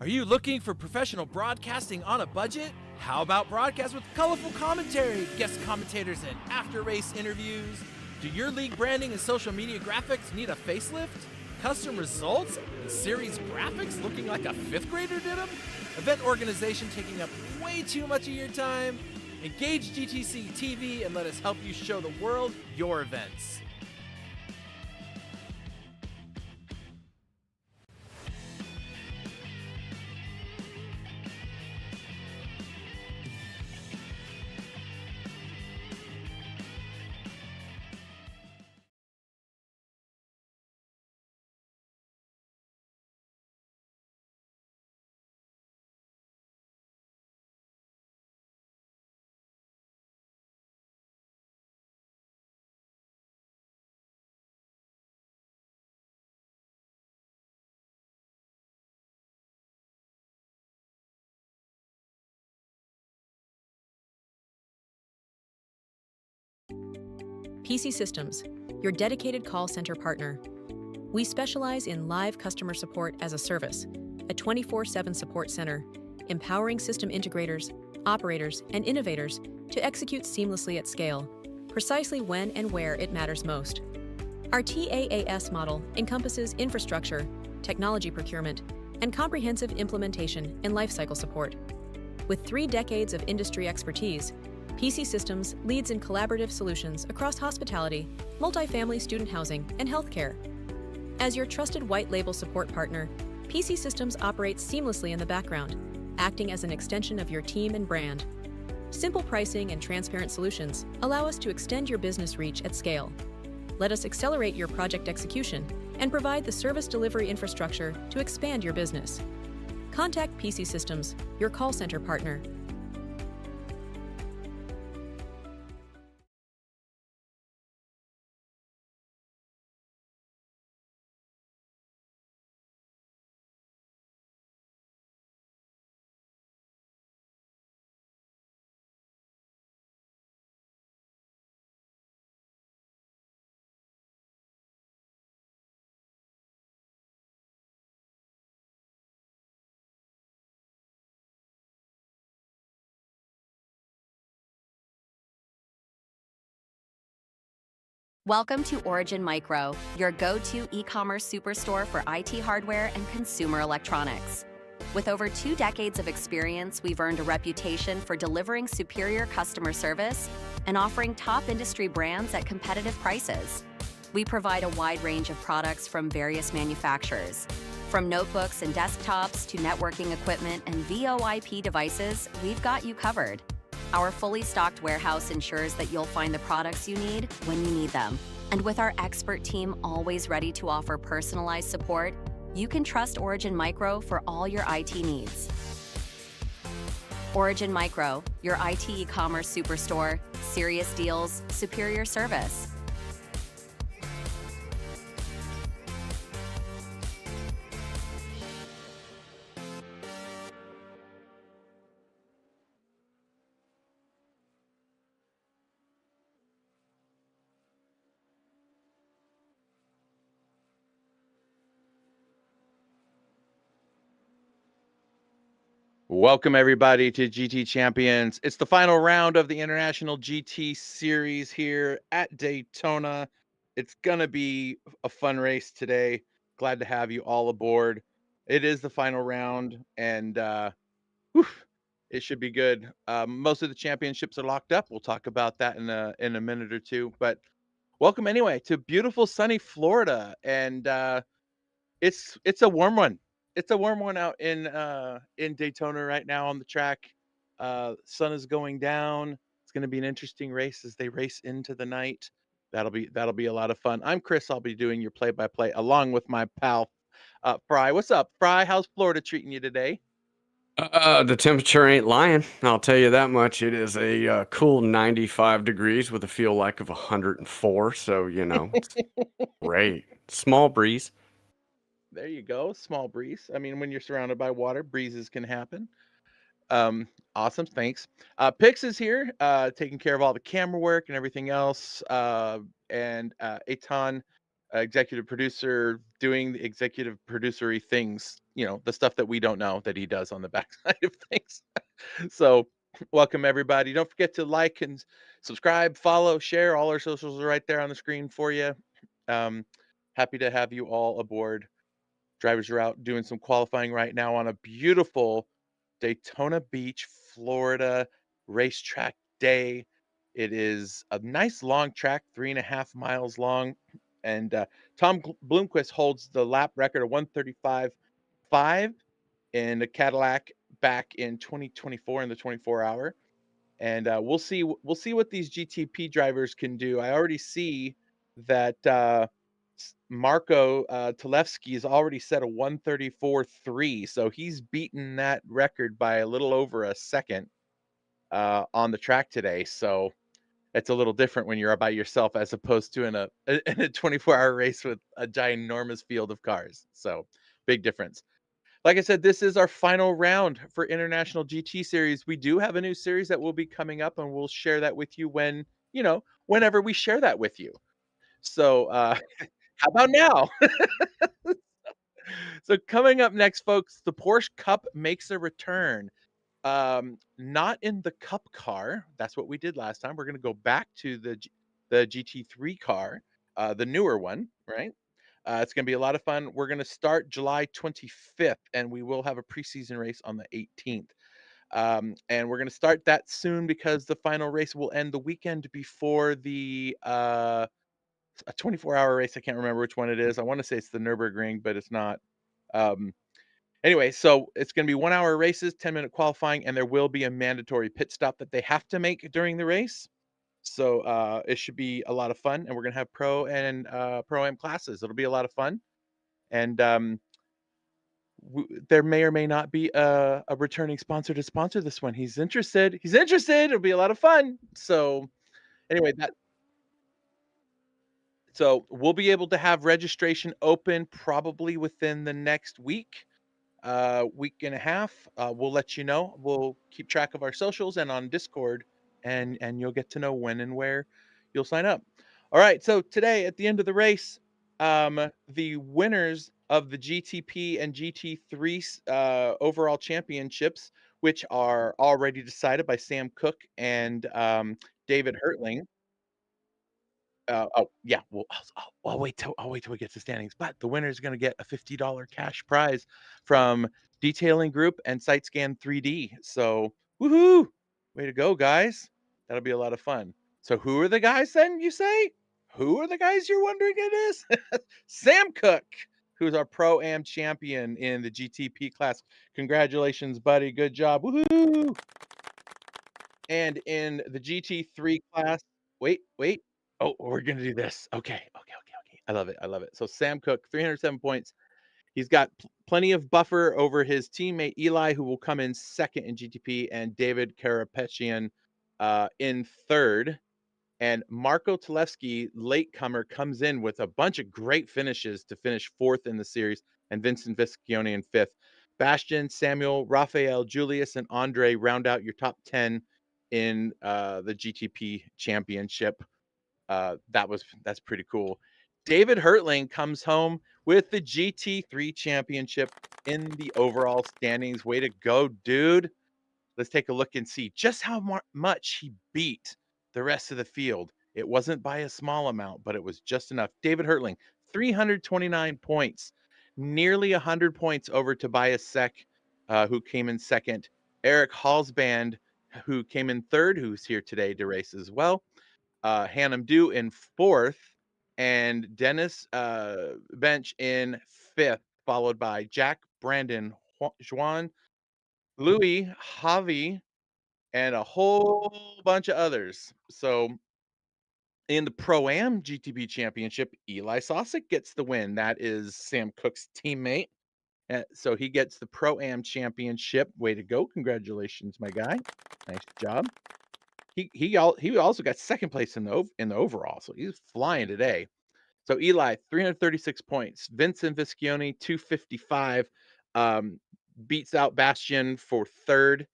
Are you looking for professional broadcasting on a budget? How about broadcast with colorful commentary, guest commentators, and after-race interviews? Do your league branding and social media graphics need a facelift? Custom results and series graphics looking like a fifth grader did them? Event organization taking up way too much of your time? Engage GTC TV and let us help you show the world your events. Peacey Systems, your dedicated call center partner. We specialize in live customer support as a service, a 24/7 support center, empowering system integrators, operators, and innovators to execute seamlessly at scale, precisely when and where it matters most. Our TaaS model encompasses infrastructure, technology procurement, and comprehensive implementation and lifecycle support. With 3 decades of industry expertise, Peacey Systems leads in collaborative solutions across hospitality, multifamily student housing, and healthcare. As your trusted white label support partner, Peacey Systems operates seamlessly in the background, acting as an extension of your team and brand. Simple pricing and transparent solutions allow us to extend your business reach at scale. Let us accelerate your project execution and provide the service delivery infrastructure to expand your business. Contact Peacey Systems, your call center partner. Welcome to Origin Micro, your go-to e-commerce superstore for IT hardware and consumer electronics. With over 2 decades of experience, we've earned a reputation for delivering superior customer service and offering top industry brands at competitive prices. We provide a wide range of products from various manufacturers. From notebooks and desktops to networking equipment and VoIP devices, we've got you covered. Our fully stocked warehouse ensures that you'll find the products you need when you need them. And with our expert team always ready to offer personalized support, you can trust Origin Micro for all your IT needs. Origin Micro, your IT e-commerce superstore, serious deals, superior service. Welcome, everybody, to GT Champions. It's the final round of the International GT Series here at Daytona. It's going to be a fun race today. Glad to have you all aboard. It is the final round, and it should be good. Most of the championships are locked up. We'll talk about that in a minute or two. But welcome anyway to beautiful, sunny Florida, and it's a warm one. It's a warm one out in Daytona right now on the track. Sun is going down. It's going to be an interesting race as they race into the night. That'll be a lot of fun. I'm Chris. I'll be doing your play-by-play along with my pal Fry. What's up, Fry? How's Florida treating you today? The temperature ain't lying. I'll tell you that much. It is a cool 95 degrees with a feel like of 104. So, it's great. Small breeze. There you go. Small breeze. I mean, when you're surrounded by water, breezes can happen. Awesome. Thanks. Pix is here, taking care of all the camera work and everything else. And Etan executive producer doing the executive producery things, the stuff that we don't know that he does on the backside of things. So, welcome everybody. Don't forget to like and subscribe, follow, share. All our socials are right there on the screen for you. Um, Happy to have you all aboard. Drivers are out doing some qualifying right now on a beautiful Daytona Beach, Florida racetrack day. It is a nice long track, 3.5 miles long. And Tom Bloomquist holds the lap record of 135.5 in a Cadillac back in 2024 in the 24 hour. And we'll see what these GTP drivers can do. I already see that Marco Talevsky has already set a 134.3, so he's beaten that record by a little over a second on the track today. So it's a little different when you're by yourself as opposed to in a 24-hour race with a ginormous field of cars. So big difference. Like I said, this is our final round for International GT Series. We do have a new series that will be coming up, and we'll share that with you whenever we share that with you. So, how about now? So, coming up next, folks, the Porsche Cup makes a return. Not in the Cup car. That's what we did last time. We're going to go back to the GT3 car, the newer one, right? It's going to be a lot of fun. We're going to start July 25th, and we will have a preseason race on the 18th. And we're going to start that soon because the final race will end the weekend before the a 24-hour race. I can't remember which one it is. I want to say it's the Nürburgring, but it's not. Um, Anyway, so it's going to be 1 hour races, 10-minute qualifying, and there will be a mandatory pit stop that they have to make during the race. So it should be a lot of fun, and we're going to have pro and pro-am classes. It'll be a lot of fun, and there may or may not be a returning sponsor to sponsor this one. He's interested. He's interested. It'll be a lot of fun. So anyway, so we'll be able to have registration open probably within the next week and a half. We'll let you know. We'll keep track of our socials and on Discord, and you'll get to know when and where you'll sign up. All right. So today, at the end of the race, the winners of the GTP and GT3 overall championships, which are already decided by Sam Cook and David Hertling. Oh yeah, well, I'll wait till we get to standings. But the winner is going to get a $50 cash prize from Detailing Group and SiteScan 3D. So woohoo! Way to go, guys! That'll be a lot of fun. So who are the guys then? You say? Who are the guys you're wondering it is? Sam Cook, who's our Pro-Am champion in the GTP class. Congratulations, buddy! Good job! Woohoo! And in the GT3 class, wait. Oh, we're gonna do this. Okay. I love it. I love it. So Sam Cook, 307 points. He's got plenty of buffer over his teammate Eli, who will come in second in GTP, and David Karapetian in third. And Marco Talevsky, latecomer, comes in with a bunch of great finishes to finish fourth in the series, and Vincent Viscione in fifth. Bastian, Samuel, Raphael, Julius, and Andre round out your top 10 in the GTP championship. That's pretty cool. David Hertling comes home with the GT3 championship in the overall standings. Way to go, dude. Let's take a look and see just how much he beat the rest of the field. It wasn't by a small amount, but it was just enough. David Hertling, 329 points, nearly 100 points over Tobias Seck, who came in second. Eric Halsband, who came in third, who's here today to race as well. Hannum Du in fourth, and Dennis Bench in fifth, followed by Jack, Brandon, Juan, Louis, Javi, and a whole bunch of others. So in the Pro-Am GTP Championship, Eli Sosik gets the win. That is Sam Cook's teammate. So he gets the Pro-Am Championship. Way to go. Congratulations, my guy. Nice job. He also got second place in the overall, so he's flying today. So Eli, 336 points. Vincent Viscione, 255, beats out Bastian for third.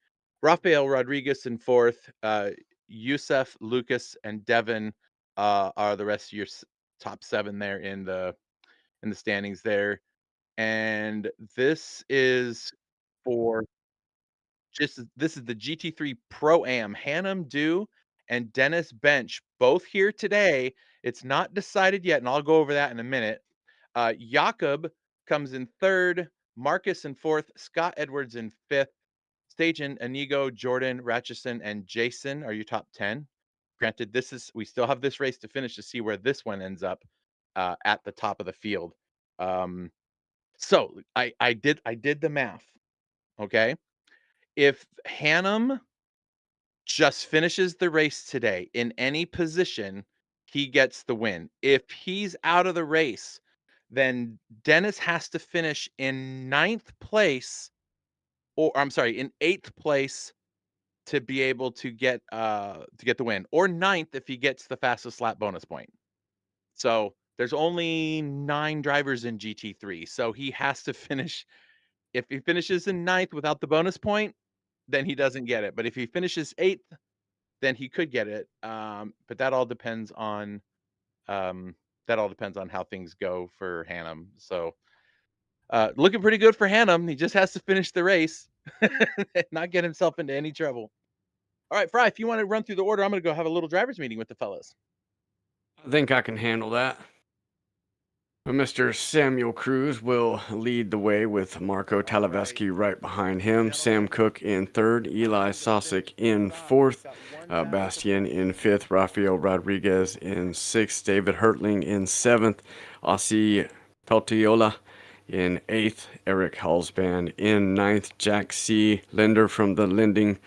Rafael Rodriguez in fourth. Yusef, Lucas, and Devin are the rest of your top 7 there in the standings there. And this is for this is the GT3 Pro Am. Hannum Dew and Dennis Bench both here today. It's not decided yet, and I'll go over that in a minute. Jakob comes in 3rd, Marcus in 4th, Scott Edwards in 5th, Stajan, Inigo, Jordan, Ratchison, and Jason are your top 10. Granted, we still have this race to finish to see where this one ends up at the top of the field. So I did the math. Okay. If Hannum just finishes the race today in any position, he gets the win. If he's out of the race, then Dennis has to finish in 9th place, or I'm sorry, in 8th place to be able to get the win, or 9th if he gets the fastest lap bonus point. So there's only 9 drivers in GT3, so he has to finish. If he finishes in 9th without the bonus point, then he doesn't get it. But if he finishes 8th, then he could get it. But that all depends on how things go for Hannum. So looking pretty good for Hannum. He just has to finish the race, and not get himself into any trouble. All right, Fry, if you want to run through the order, I'm going to go have a little driver's meeting with the fellas. I think I can handle that. Mr. Samuel Cruz will lead the way with Marco Talaveschi right behind him, Sam Cook in 3rd, Eli Sosick in 4th, Bastian in 5th, Rafael Rodriguez in 6th, David Hertling in 7th, Ossie Peltiola in 8th, Eric Halsband in 9th, Jack C. Linder from the Lending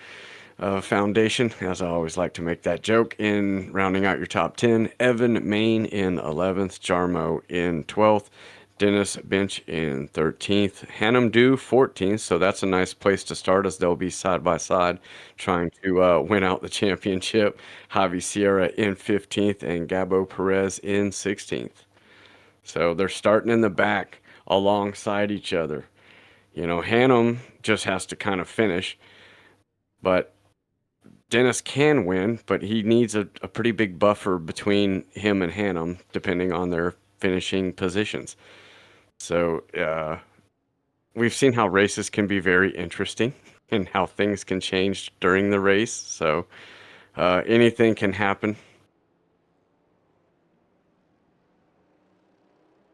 Foundation, as I always like to make that joke, in rounding out your top 10, Evan Main in 11th, Jarmo in 12th, Dennis Bench in 13th, Hannum Dew 14th, so that's a nice place to start as they'll be side by side trying to win out the championship, Javi Sierra in 15th, and Gabo Perez in 16th. So they're starting in the back alongside each other. You know, Hannum just has to kind of finish, but Dennis can win, but he needs a pretty big buffer between him and Hannum, depending on their finishing positions. So we've seen how races can be very interesting and how things can change during the race. So anything can happen.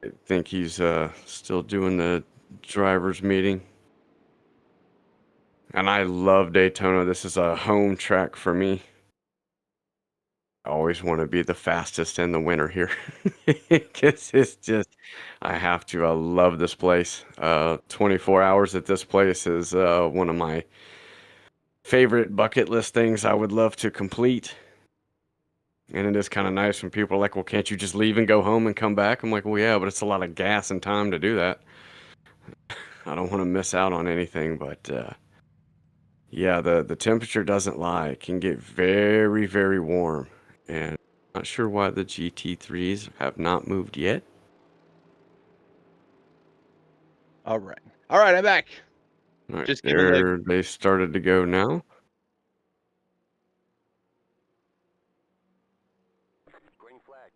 I think he's still doing the driver's meeting. And I love Daytona. This is a home track for me. I always want to be the fastest and the winner here. Because it's just, I have to. I love this place. 24 hours at this place is one of my favorite bucket list things I would love to complete. And it is kind of nice when people are like, well, can't you just leave and go home and come back? I'm like, well, yeah, but it's a lot of gas and time to do that. I don't want to miss out on anything, but yeah, the temperature doesn't lie. It can get very, very warm. And I'm not sure why the GT3s have not moved yet. All right, I'm back. All right, Just they started to go now.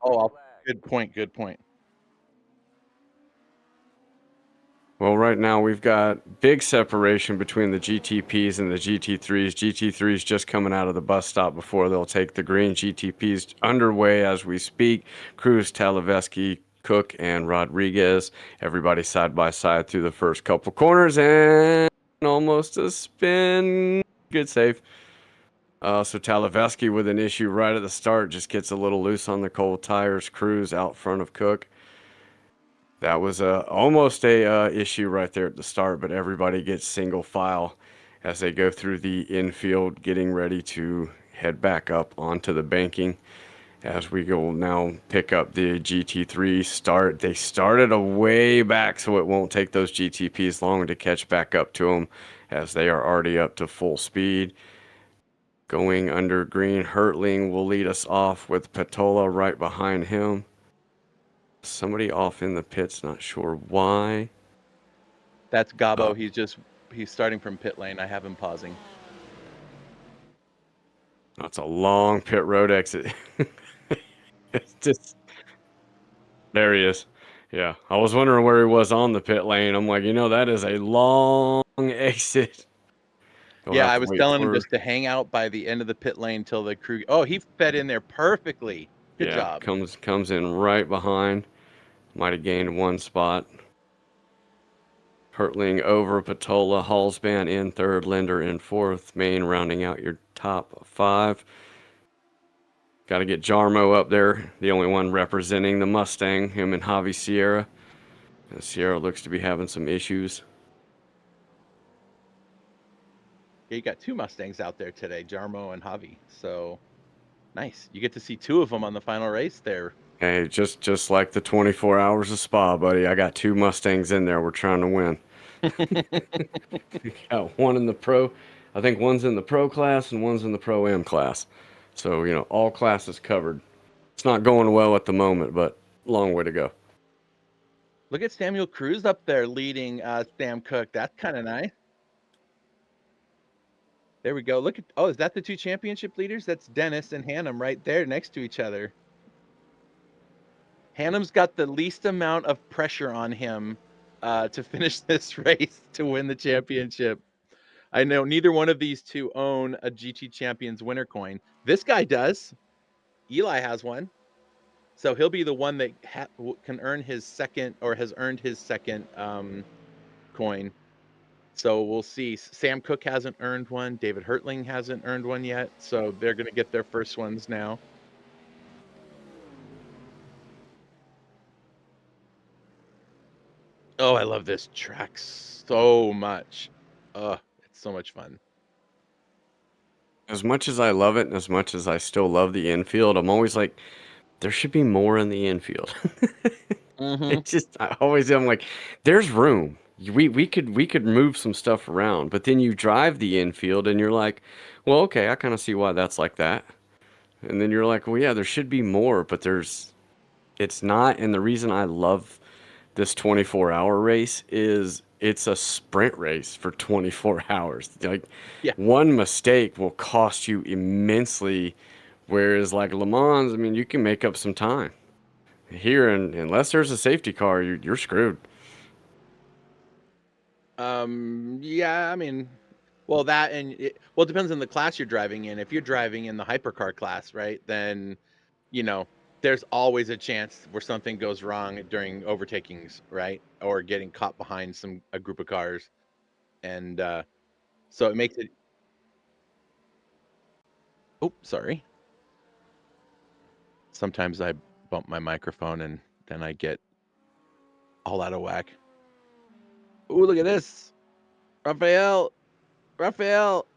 Oh, good point. Well, right now we've got big separation between the GTPs and the GT3s. GT3s just coming out of the bus stop before they'll take the green. GTPs underway as we speak. Cruz, Talaveschi, Cook, and Rodriguez. Everybody side by side through the first couple corners and almost a spin. Good save. So Talaveschi with an issue right at the start, just gets a little loose on the cold tires. Cruz out front of Cook. That was almost a issue right there at the start, but everybody gets single file as they go through the infield, getting ready to head back up onto the banking. As we go now pick up the GT3 start. They started a way back, so it won't take those GTPs long to catch back up to them as they are already up to full speed. Going under green, Hertling will lead us off with Patola right behind him. Somebody off in the pits, not sure why. That's Gabo. He's starting from pit lane. I have him pausing. That's a long pit road exit. It's just There he is. Yeah, I was wondering where he was on the pit lane. I'm like, that is a long exit. You'll Yeah, have I to was wait telling him for. just to hang out by the end of the pit lane till the crew. Oh, he fed in there perfectly. Good Yeah, job. comes in right behind. Might have gained one spot. Hurtling over Patola, Hallspan in third, Linder in fourth, Main rounding out your top 5. Got to get Jarmo up there, the only one representing the Mustang, him and Javi Sierra. And Sierra looks to be having some issues. Yeah, you got 2 Mustangs out there today, Jarmo and Javi. So nice. You get to see 2 of them on the final race there. Hey, just like the 24 hours of Spa, buddy. I got 2 Mustangs in there. We're trying to win. Got one in the pro. I think one's in the pro class and one's in the pro M class. So, all classes covered. It's not going well at the moment, but long way to go. Look at Samuel Cruz up there leading Sam Cook. That's kind of nice. There we go. Look at, is that the 2 championship leaders? That's Dennis and Hannum right there next to each other. Hannum's got the least amount of pressure on him to finish this race to win the championship. I know neither one of these 2 own a GT Champions winner coin. This guy does. Eli has one. So he'll be the one that can earn his second, or has earned his second coin. So we'll see. Sam Cook hasn't earned one. David Hurtling hasn't earned one yet. So they're going to get their first ones now. Oh, I love this track so much. It's so much fun. As much as I love it and as much as I still love the infield, I'm always like, there should be more in the infield. It's just, I'm like, there's room. We could move some stuff around, but then you drive the infield and you're like, well, okay, I kind of see why that's like that. And then you're like, well, yeah, there should be more, but it's not. And the reason I love this 24-hour race is it's a sprint race for 24 hours. Like, Yeah. one mistake will cost you immensely, whereas like Le Mans, I mean, you can make up some time. Here, and unless there's a safety car, you're screwed. Yeah, I mean, well, that and it depends on the class you're driving in. If you're driving in the hypercar class, right, then there's always a chance where something goes wrong during overtakings, right, or getting caught behind a group of cars, and so it makes it. Oh, sorry. Sometimes I bump my microphone and then I get all out of whack. Ooh, look at this, Raphael.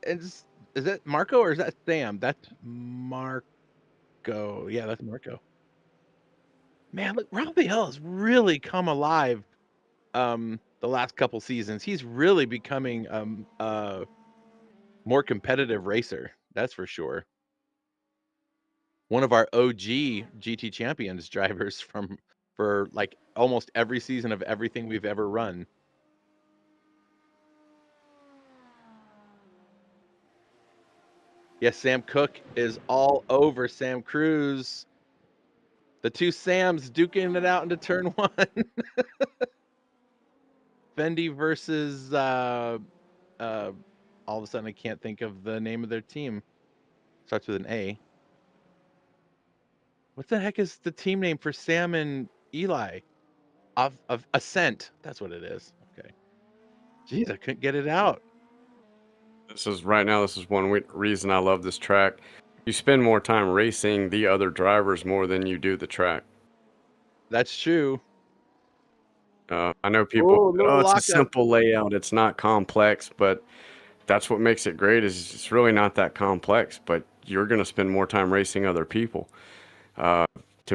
Is that Marco or is that Sam? That's Marco. Yeah, that's Marco. Man, look, Raphael has really come alive the last couple seasons. He's really becoming a more competitive racer. That's for sure. One of our OG GT Champions drivers for like almost every season of everything we've ever run. Yes, Sam Cook is all over Sam Cruz. The 2 Sams duking it out into turn 1. Fendi versus all of a sudden I can't think of the name of their team. Starts with an A. What the heck is the team name for Sam and Eli? Of Ascent. That's what it is. Okay. Jeez, I couldn't get it out. This is one reason I love this track. You spend more time racing the other drivers more than you do the track. That's true. I know people, Little it's a lockup. simple layout. It's not complex, but that's what makes it great is it's really not that complex, but you're going to spend more time racing other people. To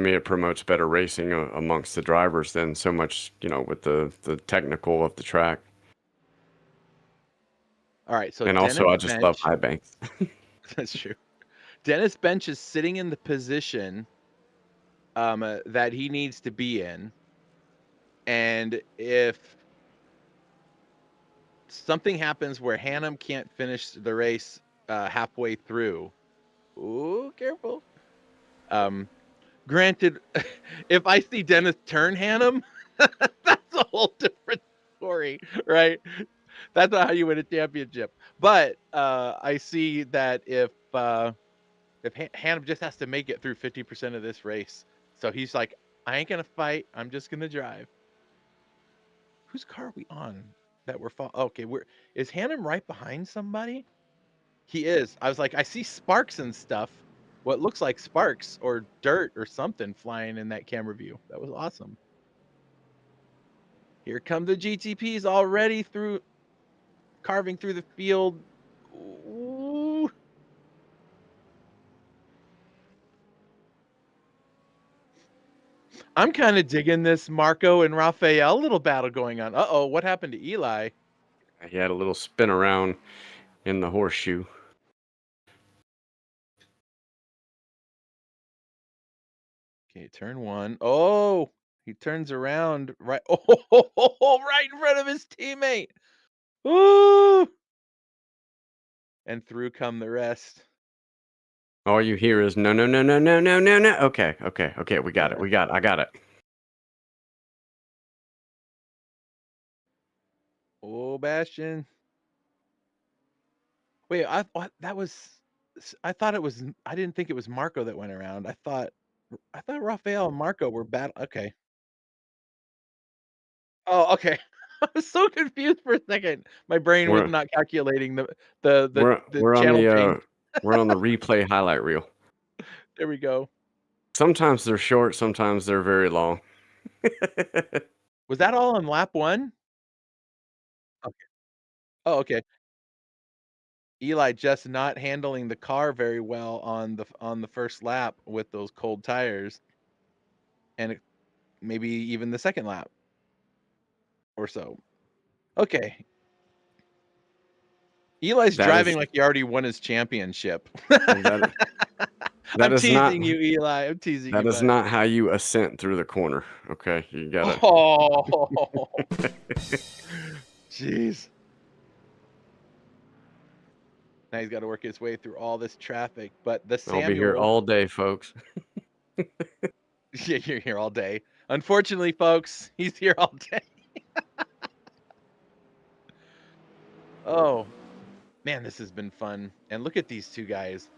me, it promotes better racing amongst the drivers than so much, with the technical of the track. All right, so And Dennis also, I just love Bench. high banks. That's true. Dennis Bench is sitting in the position that he needs to be in. And if something happens where Hannum can't finish the race halfway through, ooh, careful. Granted, if I see Dennis turn Hannum, that's a whole different story, right? That's not how you win a championship. But I see that if Hannum just has to make it through 50% of this race, so he's like, I ain't gonna fight. I'm just gonna drive. Whose car are we on? That we're okay. Is Hannum right behind somebody? He is. I was like, I see sparks and stuff. What looks like sparks or dirt or something flying in that camera view. That was awesome. Here come the GTPs already carving through the field. Ooh. I'm kind of digging this Marco and Raphael little battle going on. Uh-oh, what happened to Eli? He had a little spin around in the horseshoe. Okay, turn one. Oh, he turns around right. Oh, right in front of his teammate. Ooh. And through come the rest. All you hear is no, no, no, no, no, no, no, no. Okay. We got it. I got it. Oh, Bastion. Wait, I thought that was. I thought it was. I didn't think it was Marco that went around. I thought Raphael and Marco were battle. Okay. Oh, okay. I was so confused for a second. My brain was We're not calculating the we're on channel change. we're on the replay highlight reel. There we go. Sometimes they're short, sometimes they're very long. Was that all on lap one? Okay. Oh, okay. Eli just not handling the car very well on the first lap with those cold tires, and maybe even the second lap or so. Okay. Eli's That driving is like he already won his championship. that I'm is not teasing you, Eli. I'm teasing you, that is bud. not how you ascent through the corner. Okay, you gotta. Oh, jeez. Now he's got to work his way through all this traffic, but the I'll be here Samuel. all day, folks. Yeah, you're here all day. Unfortunately, folks, he's here all day. Oh, man, this has been fun. And look at these two guys.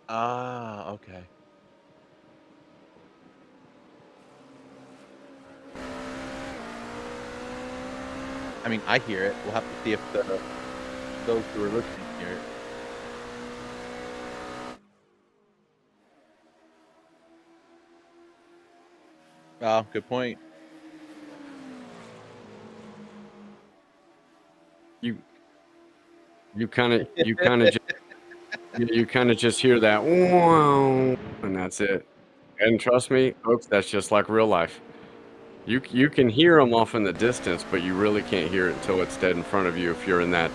Ah, okay. I mean, I hear it. We'll have to see if those who are listening hear it. Oh, good point. You kind of just hear that "Wow," and that's it. And trust me, folks, that's just like real life. You can hear them off in the distance, but you really can't hear it until it's dead in front of you. If you're in that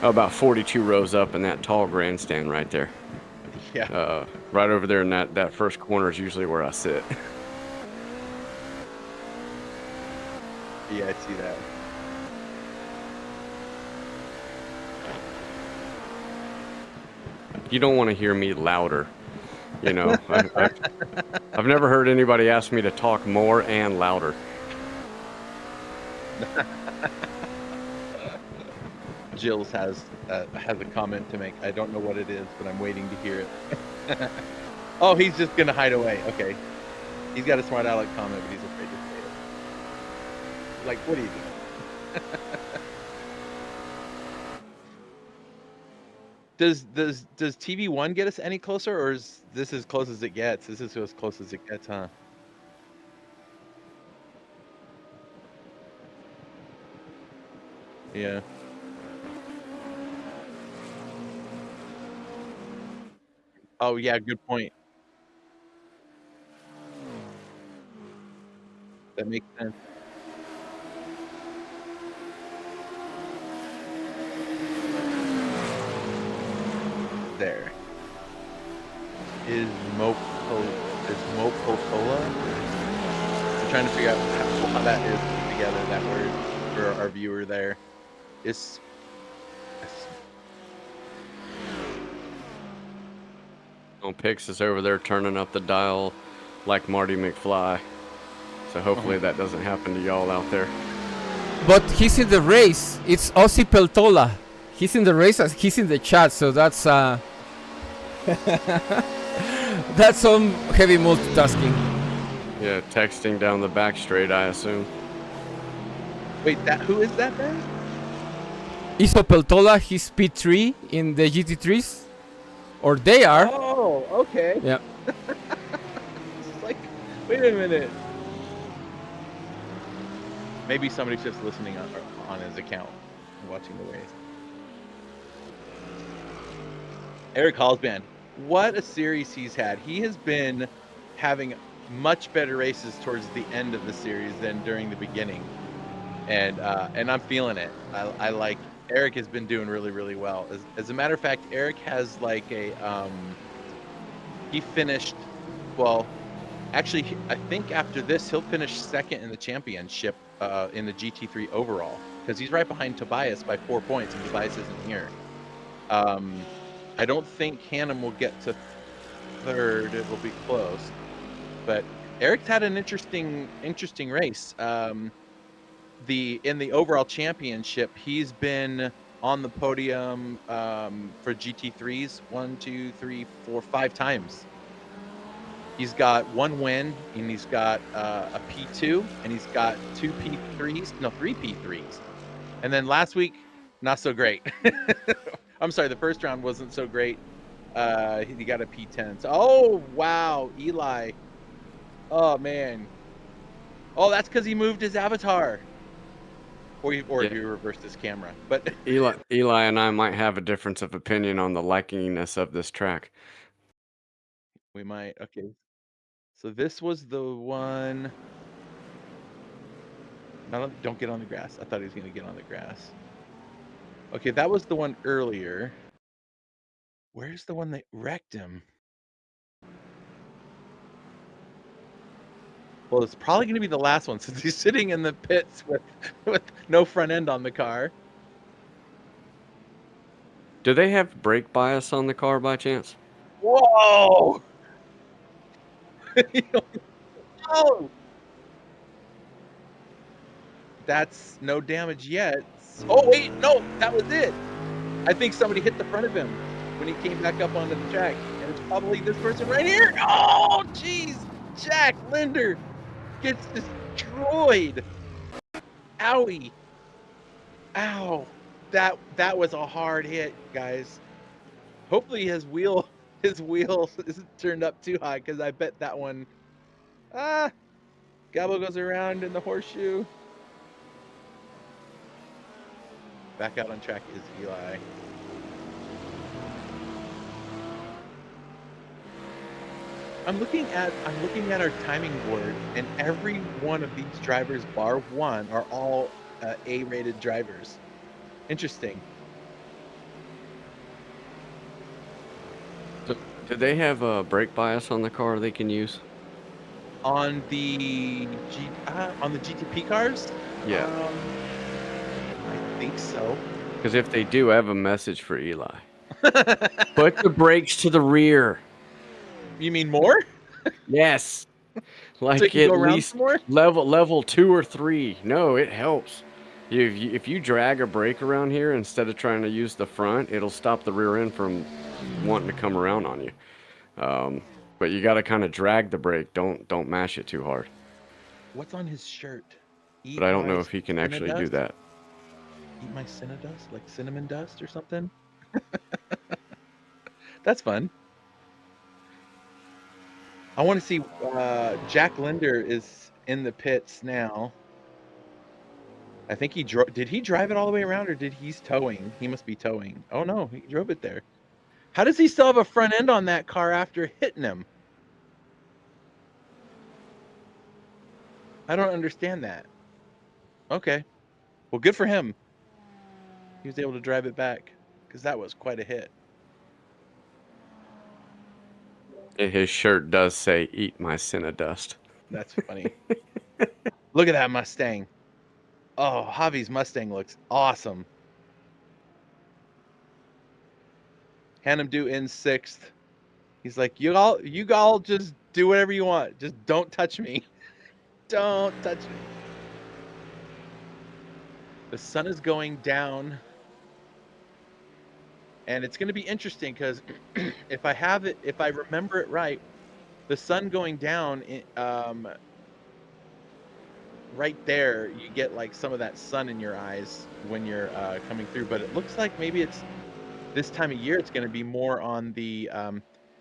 about 42 rows up in that tall grandstand right there, Yeah. right over there in that first corner is usually where I sit. Yeah, I see that. You don't want to hear me louder. You know, I've never heard anybody ask me to talk more and louder. Jills has a comment to make. I don't know what it is, but I'm waiting to hear it. Oh, he's just gonna hide away. Okay, he's got a smart aleck comment, but he's afraid to say it. Like, what are you doing? Does TV1 get us any closer, or is this as close as it gets? This is as close as it gets, huh? Yeah. Oh yeah, good point. That makes sense. There. is Mopotola. I'm trying to figure out how that is put together, that word, for our viewer there. Pix is over there turning up the dial like Marty McFly. So hopefully that doesn't happen to y'all out there. But he's in the race. It's Ossi Peltola. He's in the race as he's in the chat, so that's that's some heavy multitasking. Yeah, texting down the back straight, I assume. Wait, who is that then? Iso Peltola, he's P3 in the GT3s. Or they are. Oh, okay. Yeah. It's like, wait a minute. Maybe somebody's just listening on his account and watching the race. Eric Hallsband, what a series he's had. He has been having much better races towards the end of the series than during the beginning. And I'm feeling it. I like Eric has been doing really, really well. As a matter of fact, Eric has like a he finished, well, actually, I think after this he'll finish second in the championship in the GT3 overall, because he's right behind Tobias by 4 points, and Tobias isn't here. I don't think Hannum will get to third. It will be close, but Eric's had an interesting race. In the overall championship, he's been on the podium for GT3s 5 times. He's got 1 win, and he's got a P2, and he's got 3 P3s. And then last week, not so great. I'm sorry, the first round wasn't so great. He got a P10. So, oh, wow, Eli. Oh, man. Oh, that's because he moved his avatar. Or he reversed his camera. But Eli and I might have a difference of opinion on the likiness of this track. We might. Okay. So this was the one. No, don't get on the grass. I thought he was going to get on the grass. Okay, that was the one earlier. Where's the one that wrecked him? Well, it's probably going to be the last one, since he's sitting in the pits with no front end on the car. Do they have brake bias on the car by chance? Whoa! Oh! That's no damage yet. Oh, wait, no, that was it. I think somebody hit the front of him when he came back up onto the track. And it's probably this person right here. Oh, jeez. Jack Linder gets destroyed. Owie. Ow. That was a hard hit, guys. Hopefully his wheel isn't turned up too high, because I bet that one Gabo goes around in the horseshoe. Back out on track is Eli. I'm looking at our timing board, and every one of these drivers, bar one, are all A-rated drivers. Interesting. So, do they have a brake bias on the car they can use? On the GTP cars? Yeah. I think so. Because if they do, I have a message for Eli. Put the brakes to the rear. You mean more? Yes. Like So you can at go around least some more? level 2 or 3. No, it helps. If you drag a brake around here instead of trying to use the front, it'll stop the rear end from wanting to come around on you. But you got to kind of drag the brake. Don't mash it too hard. What's on his shirt? But I don't know if he can actually do that. Eat my cinnadust, like cinnamon dust or something. That's fun. I want to see. Jack Linder is in the pits now. I think he drove. Did he drive it all the way around, or did he's towing? He must be towing. Oh no, he drove it there. How does he still have a front end on that car after hitting him? I don't understand that. Okay. Well, good for him. He was able to drive it back, because that was quite a hit. His shirt does say "Eat my Cinnadust." That's funny. Look at that Mustang. Oh, Javi's Mustang looks awesome. Hannum do in 6th. He's like, you all just do whatever you want. Just don't touch me. Don't touch me. The sun is going down. And it's going to be interesting because if I remember it right, the sun going down, right there, you get like some of that sun in your eyes when you're coming through. But it looks like maybe it's this time of year, it's going to be more on the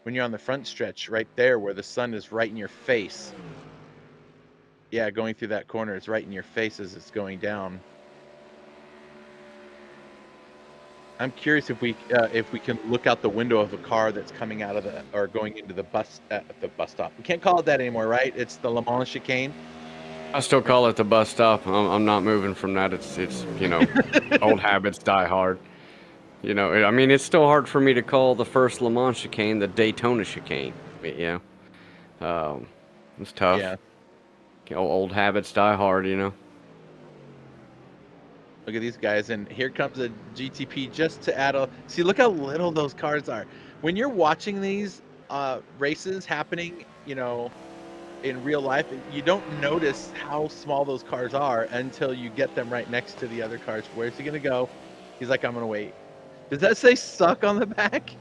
when you're on the front stretch right there where the sun is right in your face. Yeah, going through that corner, it's right in your face as it's going down. I'm curious if we can look out the window of a car that's coming out of or going into the bus stop. We can't call it that anymore, right? It's the Le Mans chicane. I still call it the bus stop. I'm not moving from that. It's old habits die hard. I mean, it's still hard for me to call the first Le Mans chicane the Daytona chicane. It's tough. Yeah. Old habits die hard, Look at these guys, and here comes a GTP just to add see, look how little those cars are. When you're watching these races happening, in real life, you don't notice how small those cars are until you get them right next to the other cars. Where's he gonna go? He's like, I'm gonna wait. Does that say suck on the back?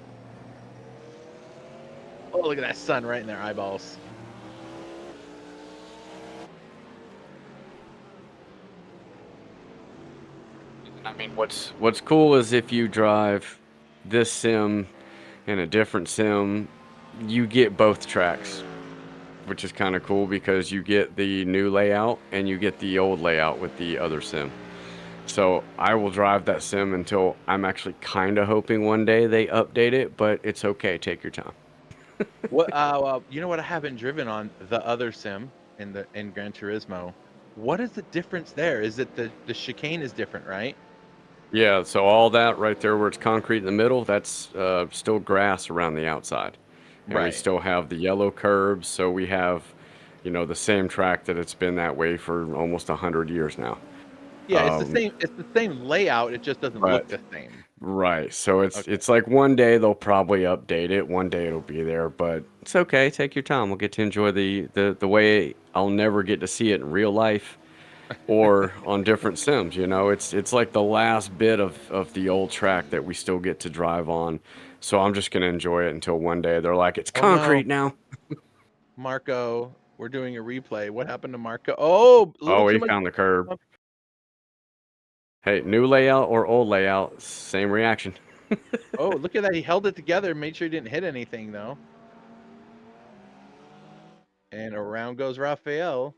Oh, look at that sun right in their eyeballs. I mean, what's cool is if you drive this sim and a different sim, you get both tracks, which is kind of cool because you get the new layout and you get the old layout with the other sim. So I will drive that sim until I'm actually kind of hoping one day they update it, but it's okay. Take your time. What? Well, you know what? I haven't driven on the other sim in Gran Turismo. What is the difference there? Is it the chicane is different, right? Yeah, so all that right there where it's concrete in the middle, that's still grass around the outside. And we Right. still have the yellow curbs, so we have, the same track that it's been that way for almost 100 years now. Yeah, it's the same. It's the same layout. It just doesn't look the same. Right. So Okay. it's like one day they'll probably update it, one day it'll be there, but it's okay. Take your time. We'll get to enjoy the way I'll never get to see it in real life or on different sims. It's like the last bit of the old track that we still get to drive on. So I'm just gonna enjoy it until one day they're like, it's concrete now. Marco, we're doing a replay. What happened to Marco? Oh, a little Oh, too he much. found the curb. Hey, new layout or old layout, same reaction. Oh, look at that. He held it together, made sure he didn't hit anything, though. And around goes Raphael.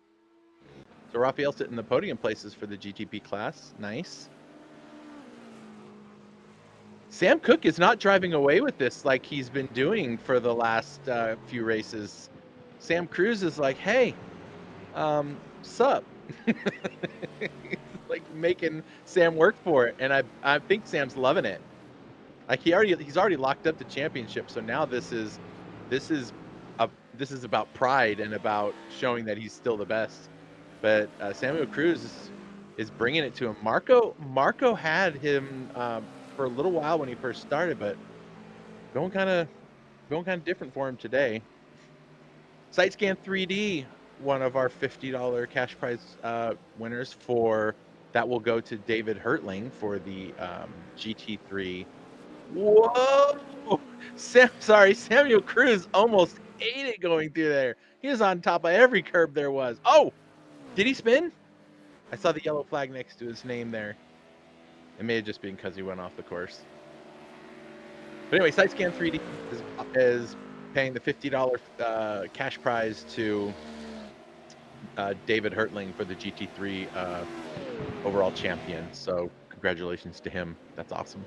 So Raphael sitting in the podium places for the GTP class. Nice. Sam Cooke is not driving away with this like he's been doing for the last few races. Sam Cruz is like, hey, sup? Like making Sam work for it, and I think Sam's loving it. Like he's already locked up the championship, so now this is about pride and about showing that he's still the best. But Samuel Cruz is bringing it to him. Marco had him for a little while when he first started, but going kind of different for him today. SiteScan 3D, one of our $50 cash prize winners for that will go to David Hertling for the GT3. Whoa! Samuel Cruz almost ate it going through there. He was on top of every curb there was. Oh, did he spin? I saw the yellow flag next to his name there. It may have just been because he went off the course. But anyway, SiteScan 3D is paying the $50 cash prize to David Hertling for the GT3 overall champion. So congratulations to him. That's awesome.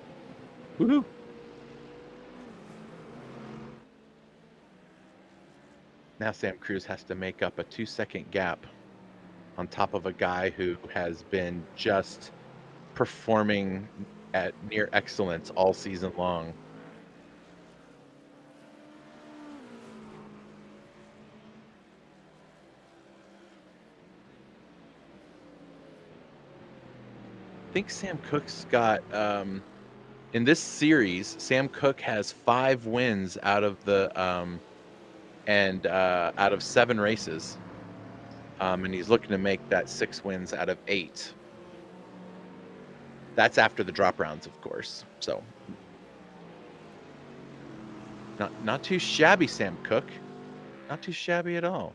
Woohoo! Now Sam Cruz has to make up a 2-second gap on top of a guy who has been just performing at near excellence all season long. think Sam Cook's got in this series. Sam Cook has 5 wins out of the out of 7 races, and he's looking to make that 6 wins out of 8. That's after the drop rounds, of course. So not too shabby, Sam Cook. Not too shabby at all.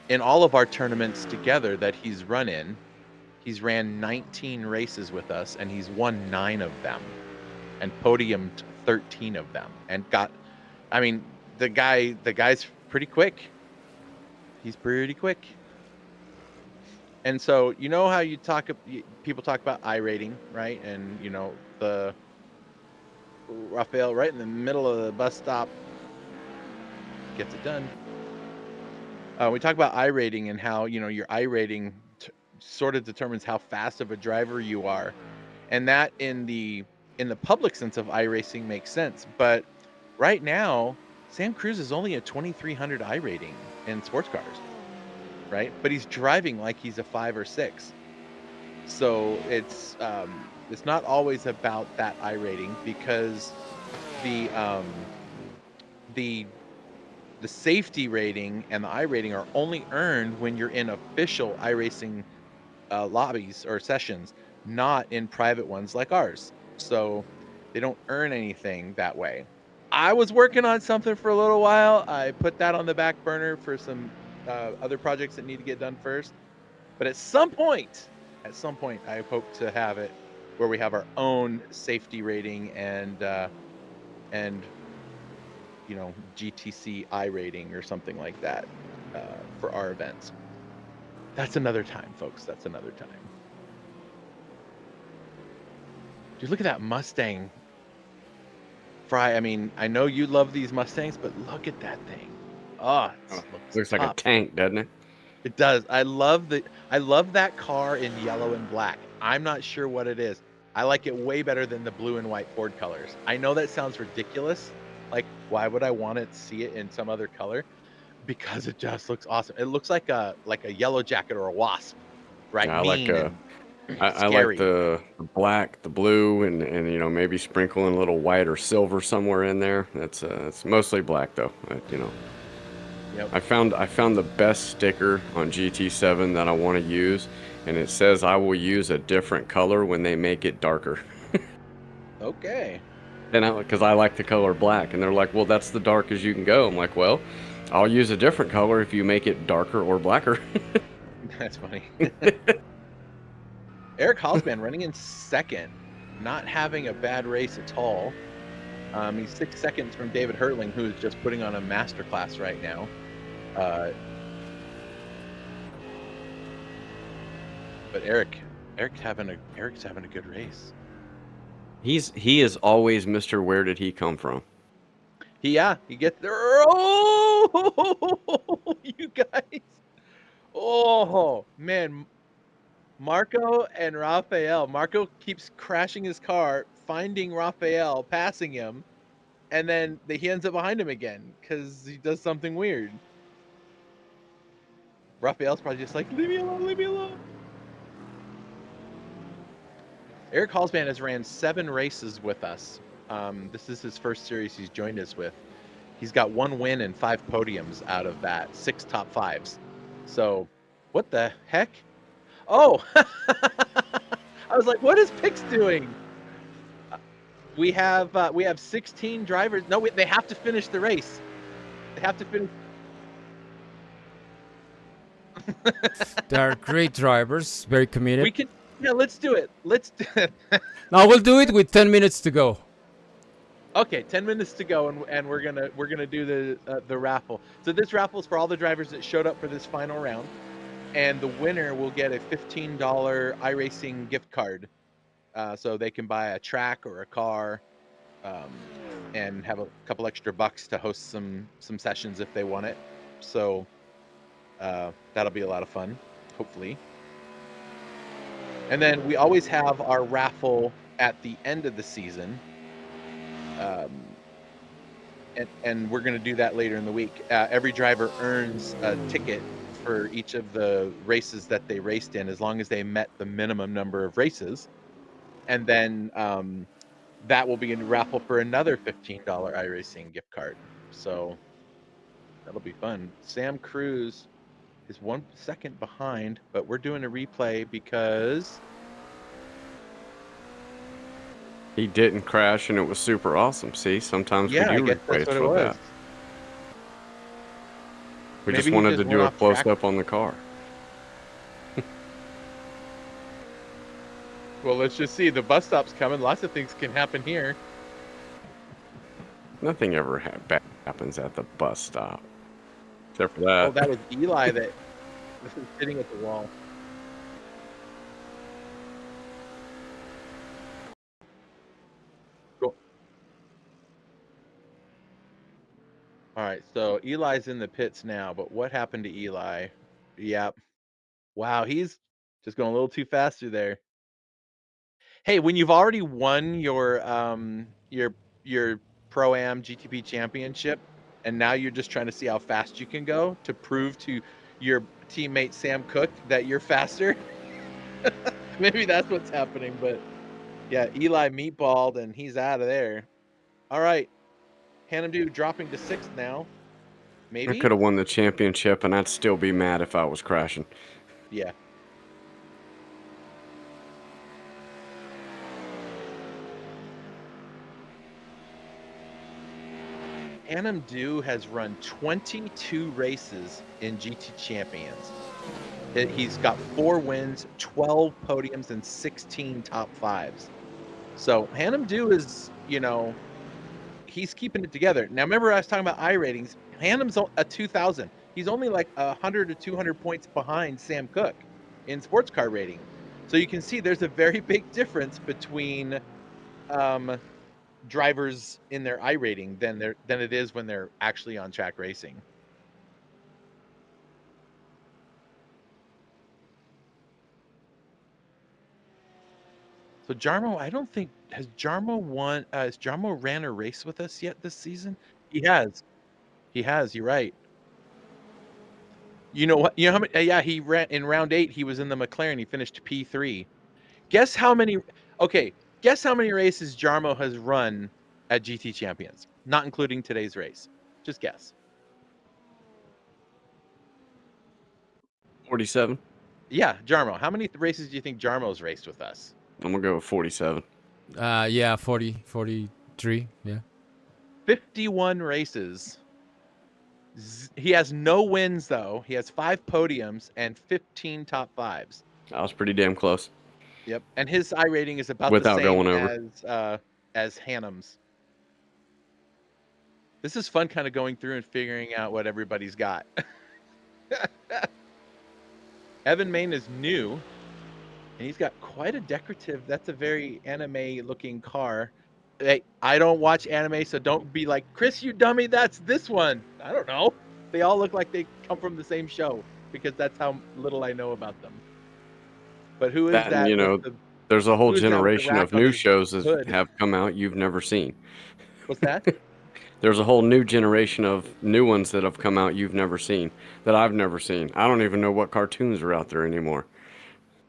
In all of our tournaments together that he's run in, he's ran 19 races with us, and he's won 9 of them, and podiumed 13 of them, and got. I mean, the guy's pretty quick. He's pretty quick. And so, you know how people talk about iRating, right? And the Rafael right in the middle of the bus stop gets it done. We talk about iRating and how your iRating sort of determines how fast of a driver you are, and that in the public sense of iRacing makes sense. But right now, Sam Cruz is only a 2300 iRating in sports cars, right? But he's driving like he's a 5 or 6. So it's not always about that iRating, because the safety rating and the iRating are only earned when you're in official iRacing lobbies or sessions, not in private ones like ours. So they don't earn anything that way. I was working on something for a little while. I put that on the back burner for some other projects that need to get done first. But at some point, I hope to have it where we have our own safety rating and GTC iRating or something like that for our events. That's another time, folks. That's another time. Dude, look at that Mustang. Fry, I mean, I know you love these Mustangs, but look at that thing. Oh, looks like a tank, doesn't it? It does. I love that car in yellow and black. I'm not sure what it is. I like it way better than the blue and white Ford colors. I know that sounds ridiculous. Like, why would I want to see it in some other color? Because it just looks awesome. It looks like a yellow jacket or a wasp, right? Yeah, I like the black, the blue, and maybe sprinkling a little white or silver somewhere in there. It's mostly black though. Yep. I found the best sticker on GT7 that I want to use, and it says I will use a different color when they make it darker. Okay. And because I like the color black, and they're like, well, that's the darkest you can go. I'm like, well, I'll use a different color if you make it darker or blacker. That's funny. Eric Hosband running in second, not having a bad race at all. He's 6 seconds from David Hertling, who is just putting on a masterclass right now. But Eric's having a good race. He is always Mr. Where did he come from? He gets there. Oh, you guys. Oh, man. Marco and Rafael. Marco keeps crashing his car, finding Rafael, passing him, and then he ends up behind him again because he does something weird. Rafael's probably just like, leave me alone, leave me alone. Eric Hallsband has ran 7 races with us. This is his first series he's joined us with. He's got 1 win and 5 podiums out of that, 6 top 5s. So, what the heck? Oh, I was like, what is Pix doing? We have 16 drivers. No, they have to finish the race. They have to finish. They are great drivers, very committed. Let's do it. Now we'll do it with 10 minutes to go. Okay, 10 minutes to go, and we're gonna do the raffle. So this raffle is for all the drivers that showed up for this final round, and the winner will get a $15 iRacing gift card, so they can buy a track or a car, and have a couple extra bucks to host some sessions if they want it. So that'll be a lot of fun, hopefully. And then we always have our raffle at the end of the season. And we're going to do that later in the week. Every driver earns a ticket for each of the races that they raced in, as long as they met the minimum number of races. And then that will be in raffle for another $15 iRacing gift card. So that'll be fun. Sam Cruz is 1 second behind, but we're doing a replay because He didn't crash, and it was super awesome. See, sometimes yeah, we I do guess that's replays what it for was. that. We Maybe just he wanted just to went do a off track. close-up on the car. Well, let's just see. The bus stop's coming. Lots of things can happen here. Nothing ever bad happens at the bus stop, except for that. Oh, that was Eli that was sitting at the wall. Cool. All right, so Eli's in the pits now, but what happened to Eli? Yep. Wow, he's just going a little too fast through there. Hey, when you've already won your Pro-Am GTP championship, and now you're just trying to see how fast you can go to prove to your teammate Sam Cook that you're faster. Maybe that's what's happening, but yeah, Eli meatballed and he's out of there. All right, Hanamdu dropping to 6th now. I Maybe? could have won the championship, and I'd still be mad if I was crashing. Yeah. Hanamdu has run 22 races in GT Champions. He's got 4 wins, 12 podiums, and 16 top 5s. So Hanamdu is, he's keeping it together. Now, remember I was talking about I ratings. Hanam's a 2,000. He's only like 100 or 200 points behind Sam Cook in sports car rating. So you can see there's a very big difference between drivers in their I rating than it is when they're actually on track racing. So Jarmo, I don't think has Jarmo ran a race with us yet this season? He has. He has, you're right. You know what? You know how many yeah, he ran in round 8, he was in the McLaren, he finished P3. Guess how many races Jarmo has run at GT Champions, not including today's race. Just guess. 47. Yeah, Jarmo. How many races do you think Jarmo's raced with us? I'm gonna go with 47. Yeah, 40, 43. Yeah. 51 races. He has no wins though. He has 5 podiums and 15 top 5s. I was pretty damn close. Yep, and his I rating is about Without the same going over. as Hanam's. This is fun, kind of going through and figuring out what everybody's got. Evan Main is new, and he's got quite a decorative. That's a very anime-looking car. Hey, I don't watch anime, so don't be like, Chris, you dummy, that's this one. I don't know. They all look like they come from the same show because that's how little I know about them. But who is That, that? you know, there's a whole generation of new shows that have come out you've never seen. What's that? There's a whole new generation of new ones that have come out you've never seen, that I've never seen. I don't even know what cartoons are out there anymore.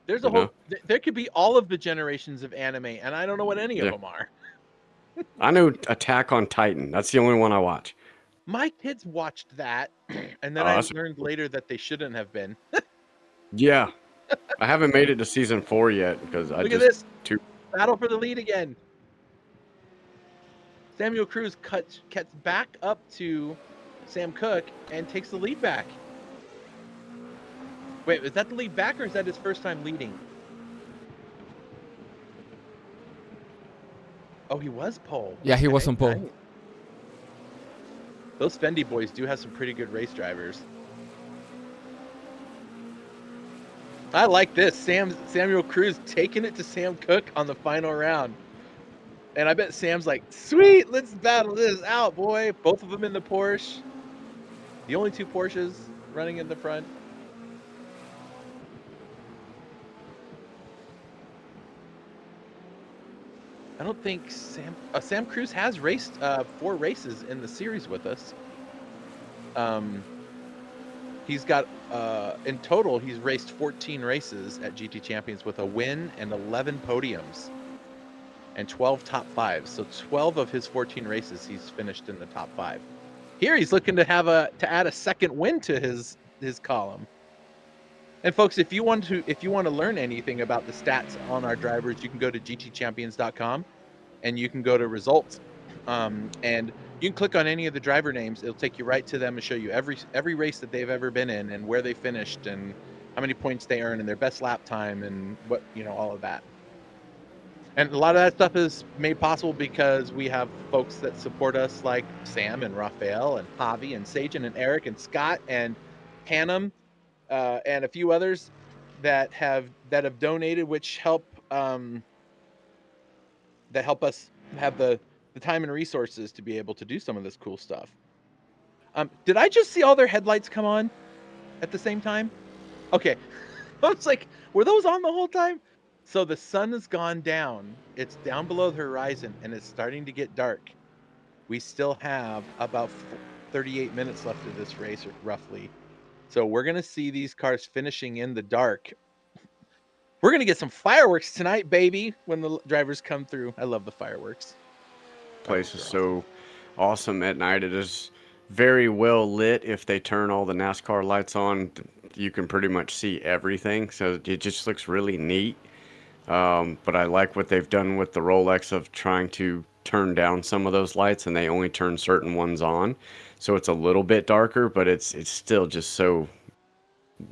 There's a whole, there could be all of the generations of anime, and I don't know what any of them are. I know Attack on Titan. That's the only one I watch. My kids watched that, and then I learned later that they shouldn't have been. Yeah. I haven't made it to season 4 yet because Look at this. Battle for the lead again. Samuel Cruz cuts back up to Sam Cook and takes the lead back. Wait, is that the lead back or is that his first time leading? Oh, he was pole. Yeah, he was on pole. Nice. Those Fendi boys do have some pretty good race drivers. I like this. Samuel Cruz taking it to Sam Cook on the final round. And I bet Sam's like, sweet, let's battle this out, boy. Both of them in the Porsche. The only 2 Porsches running in the front. I don't think Sam Cruz has raced 4 races in the series with us. he's got in total he's raced 14 races at GT Champions with a win and 11 podiums and 12 top fives. So 12 of his 14 races he's finished in the top 5. Here he's looking to add a second win to his column. And folks, if you want to learn anything about the stats on our drivers, you can go to gtchampions.com and you can go to results. And you can click on any of the driver names. It'll take you right to them and show you every race that they've ever been in and where they finished and how many points they earned and their best lap time and what, all of that. And a lot of that stuff is made possible because we have folks that support us like Sam and Raphael and Javi and Sajan and Eric and Scott and Hannum and a few others that have donated, which help us have the time and resources to be able to do some of this cool stuff. Did I just see all their headlights come on at the same time? Okay. I was like, were those on the whole time? So the sun has gone down. It's down below the horizon and it's starting to get dark. We still have about 38 minutes left of this race, roughly. So we're going to see these cars finishing in the dark. We're going to get some fireworks tonight, baby, when the drivers come through. I love the fireworks. Place is so awesome at night. It is very well lit. If they turn all the NASCAR lights on, you can pretty much see everything. So it just looks really neat. But I like what they've done with the Rolex of trying to turn down some of those lights, and they only turn certain ones on. So it's a little bit darker, but it's still just so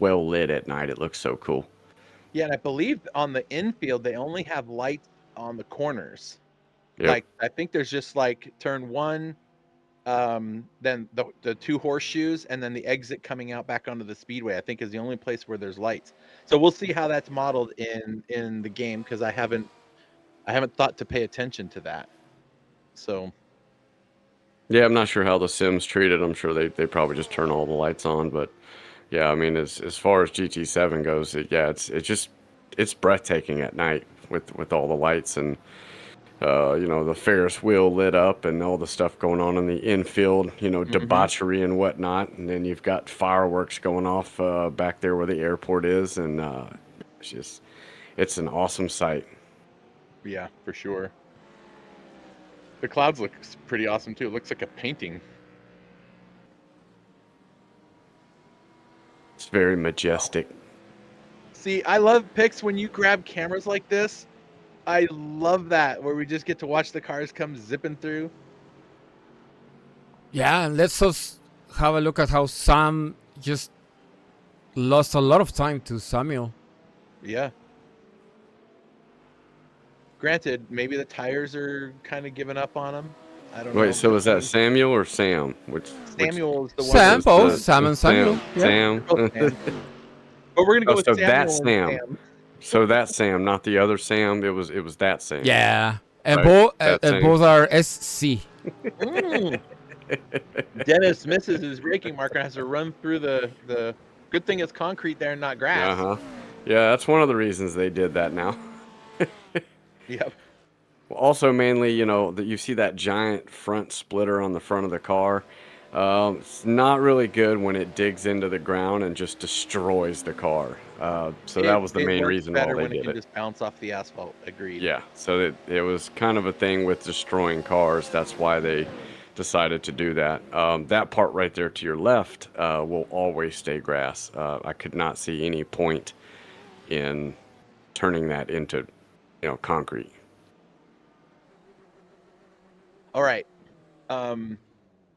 well lit at night. It looks so cool. Yeah, and I believe on the infield, they only have lights on the corners. Yep. Like, I think there's just like turn 1, then the 2 horseshoes, and then the exit coming out back onto the speedway, I think is the only place where there's lights. So we'll see how that's modeled in the game, because I haven't thought to pay attention to that. So yeah, I'm not sure how the Sims treat it. I'm sure they probably just turn all the lights on, but yeah, I mean, as far as GT7 goes, it's breathtaking at night with all the lights and the Ferris wheel lit up and all the stuff going on in the infield, debauchery and whatnot. And then you've got fireworks going off back there where the airport is. And it's an awesome sight. Yeah, for sure. The clouds look pretty awesome too. It looks like a painting. It's very majestic. See, I love pics when you grab cameras like this. I love that, where we just get to watch the cars come zipping through. Yeah, and let's just have a look at how Sam just lost a lot of time to Samuel. Yeah. Granted, maybe the tires are kind of giving up on him. I don't know. Wait, so is that Samuel or Sam? Samuel is the one. Sam, both Sam and Samuel. Sam. But we're gonna go with so Samuel that's and Sam. So that's Sam, not the other Sam. It was that Sam. Yeah, and Right, both are SC. Dennis misses his braking marker and has to run through the. Good thing it's concrete there and not grass. Yeah, that's one of the reasons they did that now. Yep. Also, mainly, that you see that giant front splitter on the front of the car. It's not really good when it digs into the ground and just destroys the car. So that was the main reason why they when did it can it. just bounce off the asphalt. Agreed. Yeah, so it was kind of a thing with destroying cars. That's why they decided to do that. That part right there to your left will always stay grass. I could not see any point in turning that into, concrete. All right.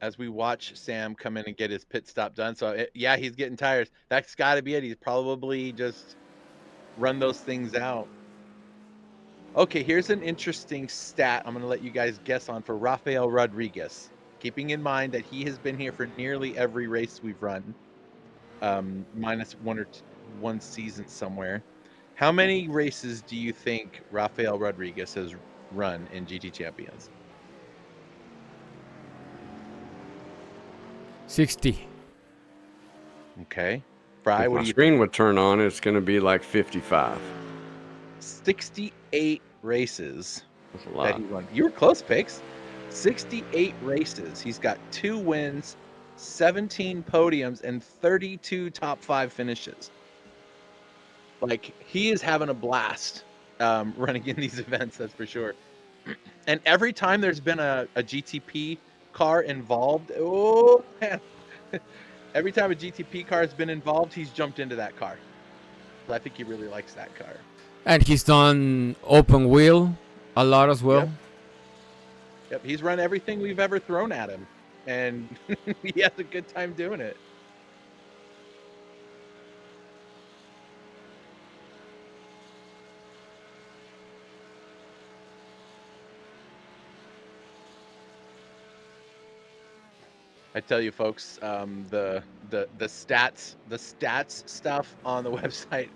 As we watch Sam come in and get his pit stop done. So, he's getting tires. That's got to be it. He's probably just run those things out. Okay, here's an interesting stat I'm going to let you guys guess on for Rafael Rodriguez. Keeping in mind that he has been here for nearly every race we've run, minus one season somewhere. How many races do you think Rafael Rodriguez has run in GT Champions? 60. Okay. Fry, If what my do you screen would turn on, it's going to be like 55. 68 races That's a that lot. he won. You were close, Pix. 68 races. He's got 2 wins, 17 podiums, and 32 top 5 finishes. Like, he is having a blast running in these events, that's for sure. And every time there's been a GTP car involved, oh man, every time a GTP car has been involved, he's jumped into that car. So I think he really likes that car. And he's done open wheel a lot as well. Yep, he's run everything we've ever thrown at him, and he has a good time doing it. I tell you, folks, the stats stuff on the website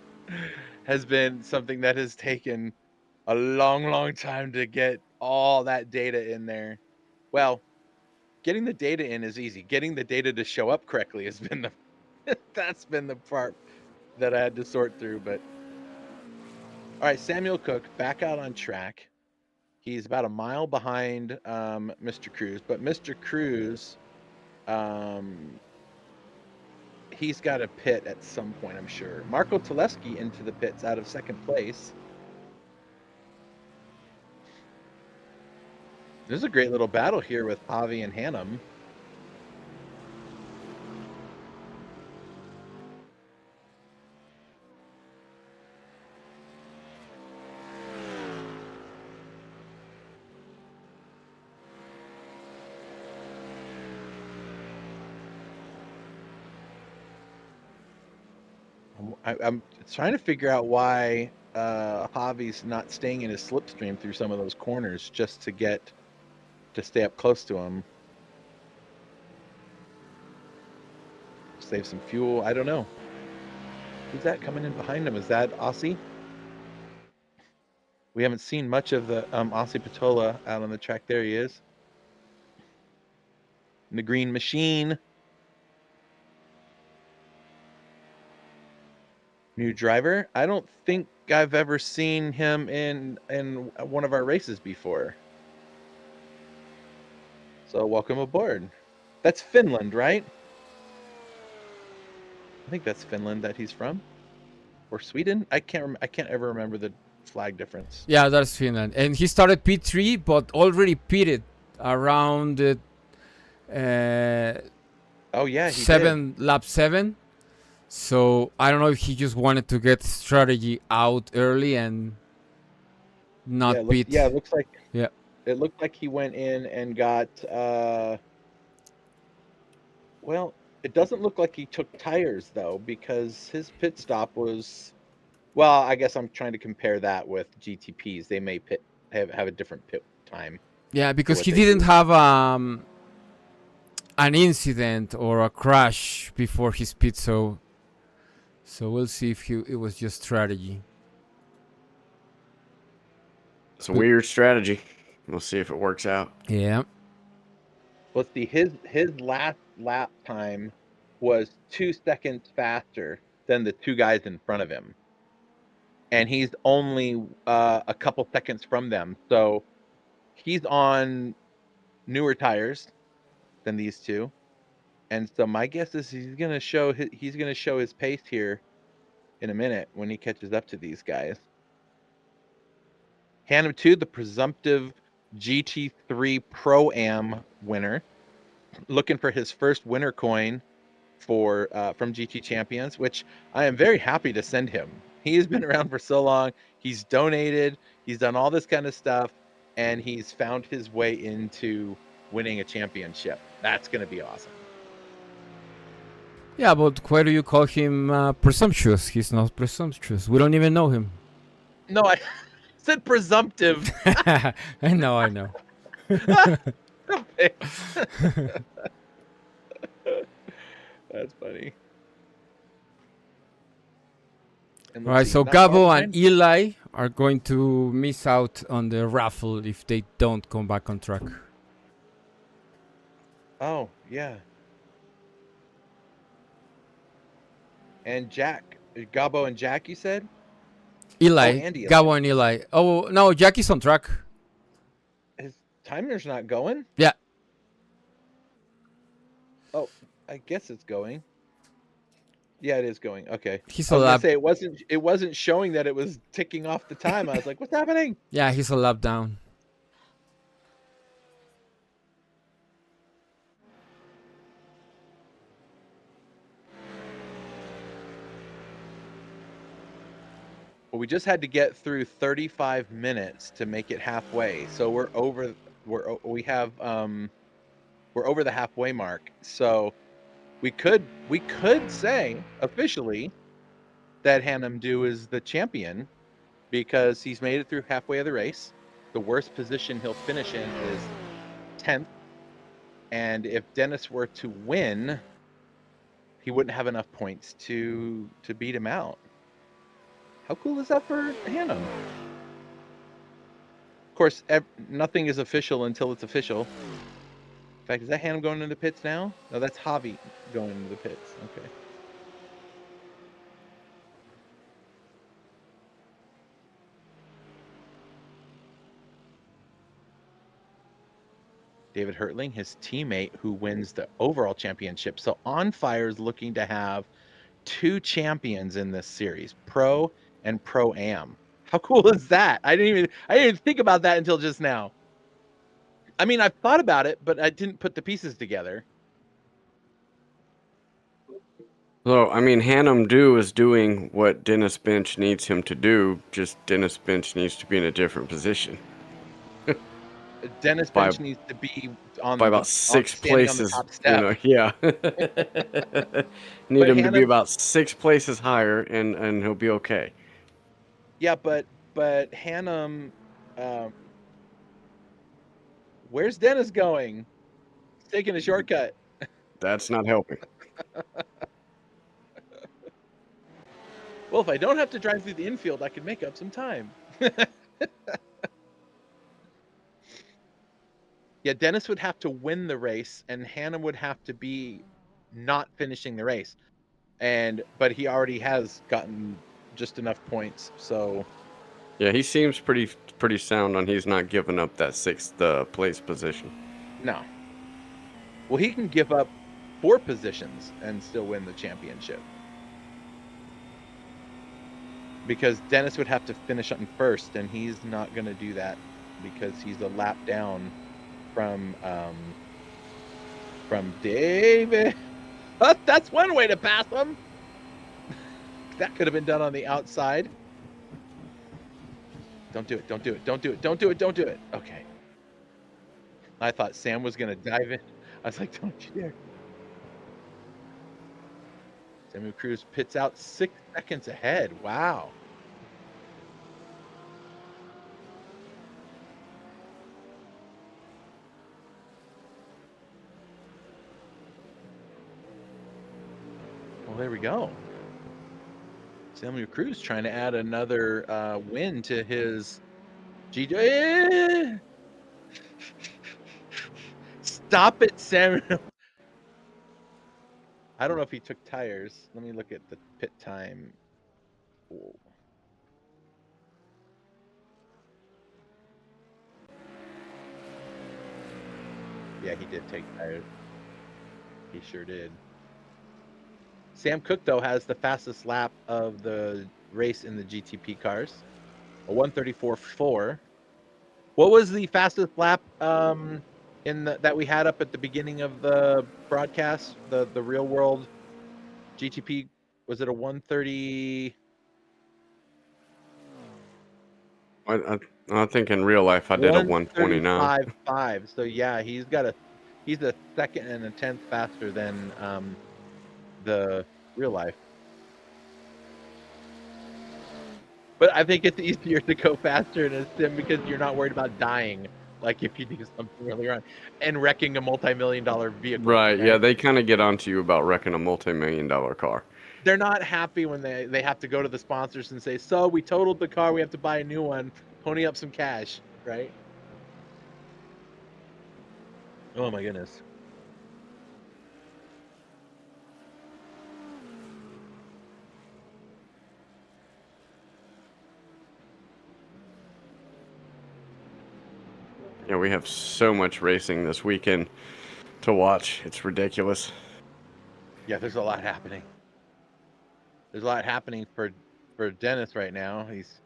has been something that has taken a long time to get all that data in there. Well, getting the data in is easy. Getting the data to show up correctly has been that's been the part that I had to sort through. But all right, Samuel Cook back out on track. He's about a mile behind Mr. Cruz, but Mr. Cruz, he's got a pit at some point, I'm sure. Marco Teleski into the pits out of second place. There's a great little battle here with Javi and Hannum. I'm trying to figure out why Javi's not staying in his slipstream through some of those corners just to stay up close to him. Save some fuel. I don't know. Who's that coming in behind him? Is that Aussie? We haven't seen much of the Aussie Patola out on the track. There he is. In the green machine. New driver. I don't think I've ever seen him in one of our races before. So welcome aboard. That's Finland, right? I think that's Finland that he's from, or Sweden. I can't ever remember the flag difference. Yeah, that's Finland, and he started P3, but already pitted around oh yeah, lap 7. So I don't know if he just wanted to get strategy out early and not pit. Yeah, it looks like. Yeah. It looked like he went in and got. Well, it doesn't look like he took tires though, because his pit stop was. Well, I guess I'm trying to compare that with GTPs. They may have a different pit time. Yeah, because he didn't have an incident or a crash before his pit, so we'll see if it was just strategy. It's a weird strategy. We'll see if it works out. Yeah. Let's see. His last lap time was 2 seconds faster than the two guys in front of him, and he's only a couple seconds from them. So he's on newer tires than these two, and so my guess is he's gonna show his pace here in a minute when he catches up to these guys. Hannum 2, the presumptive GT3 Pro-Am winner, looking for his first winner coin for from GT Champions, which I am very happy to send him. He has been around for so long. He's donated. He's done all this kind of stuff, and he's found his way into winning a championship. That's going to be awesome. Yeah, but why do you call him presumptuous? He's not presumptuous. We don't even know him. No, I said presumptive. I know. That's funny. All right, so Gabo and Eli are going to miss out on the raffle if they don't come back on track. Oh, yeah. And Jack, Gabo and Jack, you said? Eli, and Eli. Gabo and Eli. Oh, no, Jack is on track. His timer's not going? Yeah. Oh, I guess it's going. Yeah, it is going. Okay. He's I a was gonna lap. say it wasn't showing that it was ticking off the time. I was like, what's happening? Yeah, he's a lap down. Well, we just had to get through 35 minutes to make it halfway. So we're over we're over the halfway mark. So we could say officially that Hannum Do is the champion because he's made it through halfway of the race. The worst position he'll finish in is 10th. And if Dennis were to win, he wouldn't have enough points to beat him out. How cool is that for Hannum? Of course, nothing is official until it's official. In fact, is that Hannum going into the pits now? No, that's Javi going into the pits. Okay. David Hertling, his teammate, who wins the overall championship. So On Fire is looking to have 2 champions in this series, Pro and Pro-Am. How cool is that? I didn't even think about that until just now. I mean, I've thought about it, but I didn't put the pieces together. So, I mean, Hannum Do is doing what Dennis Bench needs him to do, just Dennis Bench needs to be in a different position. Dennis Bench needs to be on by about 6 places, on the top step. yeah. Need But him to be Hannum, about 6 places higher, and he'll be okay. yeah, but Hannum, where's Dennis going? He's taking a shortcut. That's not helping. Well, if I don't have to drive through the infield, I can make up some time. Yeah, Dennis would have to win the race, and Hannum would have to be not finishing the race. But he already has gotten just enough points, so Yeah, he seems pretty sound on he's not giving up that 6th place position. no. Well, he can give up 4 positions and still win the championship. Because Dennis would have to finish on first, and he's not going to do that because he's a lap down from David. That's one way to pass him. That could have been done on the outside. Don't do it. Don't do it. Don't do it. Don't do it. Don't do it. Okay. I thought Sam was going to dive in. I was like, don't you dare. Samuel Cruz pits out 6 seconds ahead. Wow. Well, there we go. Samuel Cruz trying to add another win to his GTS. Stop it, Samuel. I don't know if he took tires. Let me look at the pit time. Whoa. Yeah, he did take tires. He sure did. Sam Cook, though, has the fastest lap of the race in the GTP cars, a 1:34.4. What was the fastest lap that we had up at the beginning of the broadcast? The real world GTP, was it a 1:30? I think in real life I did a 1:29. 1:35.5. So yeah, he's a second and a 10th faster than the real life. But I think it's easier to go faster in a sim because you're not worried about dying, like if you do something really wrong, and wrecking a multi-million-dollar vehicle. Right, yeah, they kind of get onto you about wrecking a multi-million-dollar car. They're not happy when they have to go to the sponsors and say, so we totaled the car, we have to buy a new one, pony up some cash, right? Oh my goodness. Yeah, we have so much racing this weekend to watch. It's ridiculous. Yeah, there's a lot happening. There's a lot happening for Dennis right now. He's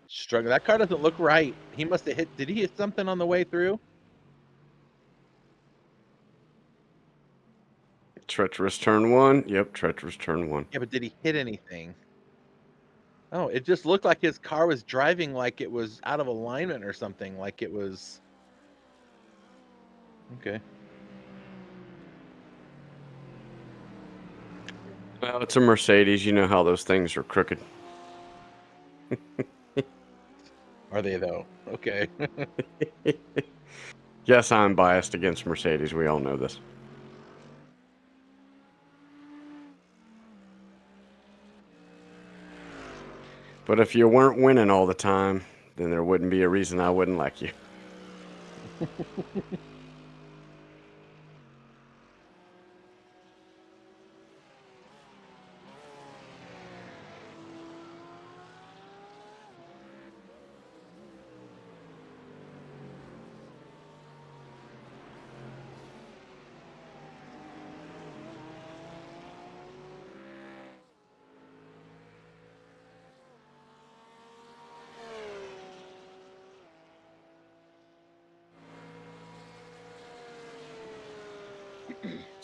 struggling. That car doesn't look right. He must have hit. Did he hit something on the way through? Treacherous turn 1. Yep, treacherous turn 1. Yeah, but did he hit anything? Oh, it just looked like his car was driving like it was out of alignment or something. Like it was. Okay. Well, it's a Mercedes. You know how those things are crooked. Are they though? Okay. Yes, I'm biased against Mercedes. We all know this. But if you weren't winning all the time, then there wouldn't be a reason I wouldn't like you.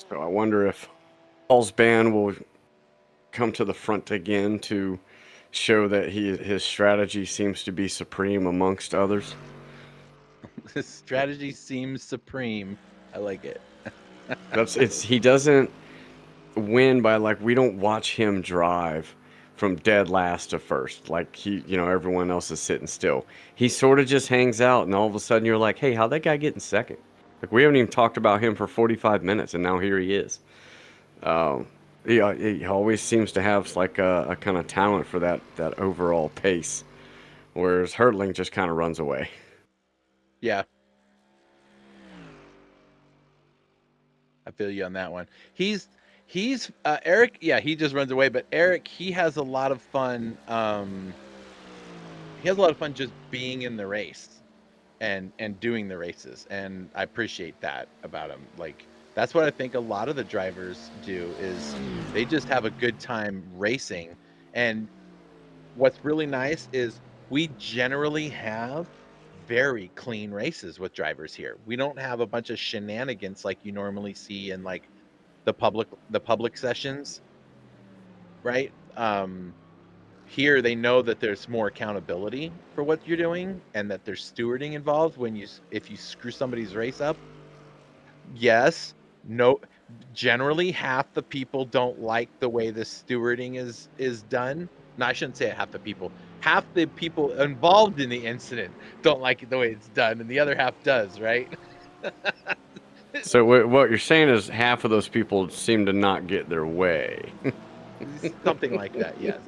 So I wonder if Paul's band will come to the front again to show that his strategy seems to be supreme amongst others. This strategy seems supreme. I like it. He doesn't win by, like, we don't watch him drive from dead last to first. Like, everyone else is sitting still. He sort of just hangs out, and all of a sudden you're like, hey, how'd that guy get in second? Like, we haven't even talked about him for 45 minutes, and now here he is. He always seems to have like a kind of talent for that overall pace, whereas Hurtling just kind of runs away. Yeah. I feel you on that one. He's Eric. Yeah, he just runs away. But Eric, he has a lot of fun. He has a lot of fun just being in the race, and doing the races, and I appreciate that about him. Like, that's what I think a lot of the drivers do, is they just have a good time racing. And what's really nice is we generally have very clean races with drivers here. We don't have a bunch of shenanigans like you normally see in like the public sessions, right? Here they know that there's more accountability for what you're doing, and that there's stewarding involved if you screw somebody's race up. Yes, no, generally half the people don't like the way the stewarding is done. No, I shouldn't say half the people. Half the people involved in the incident don't like it the way it's done, and the other half does, right? So what you're saying is half of those people seem to not get their way. Something like that, yes.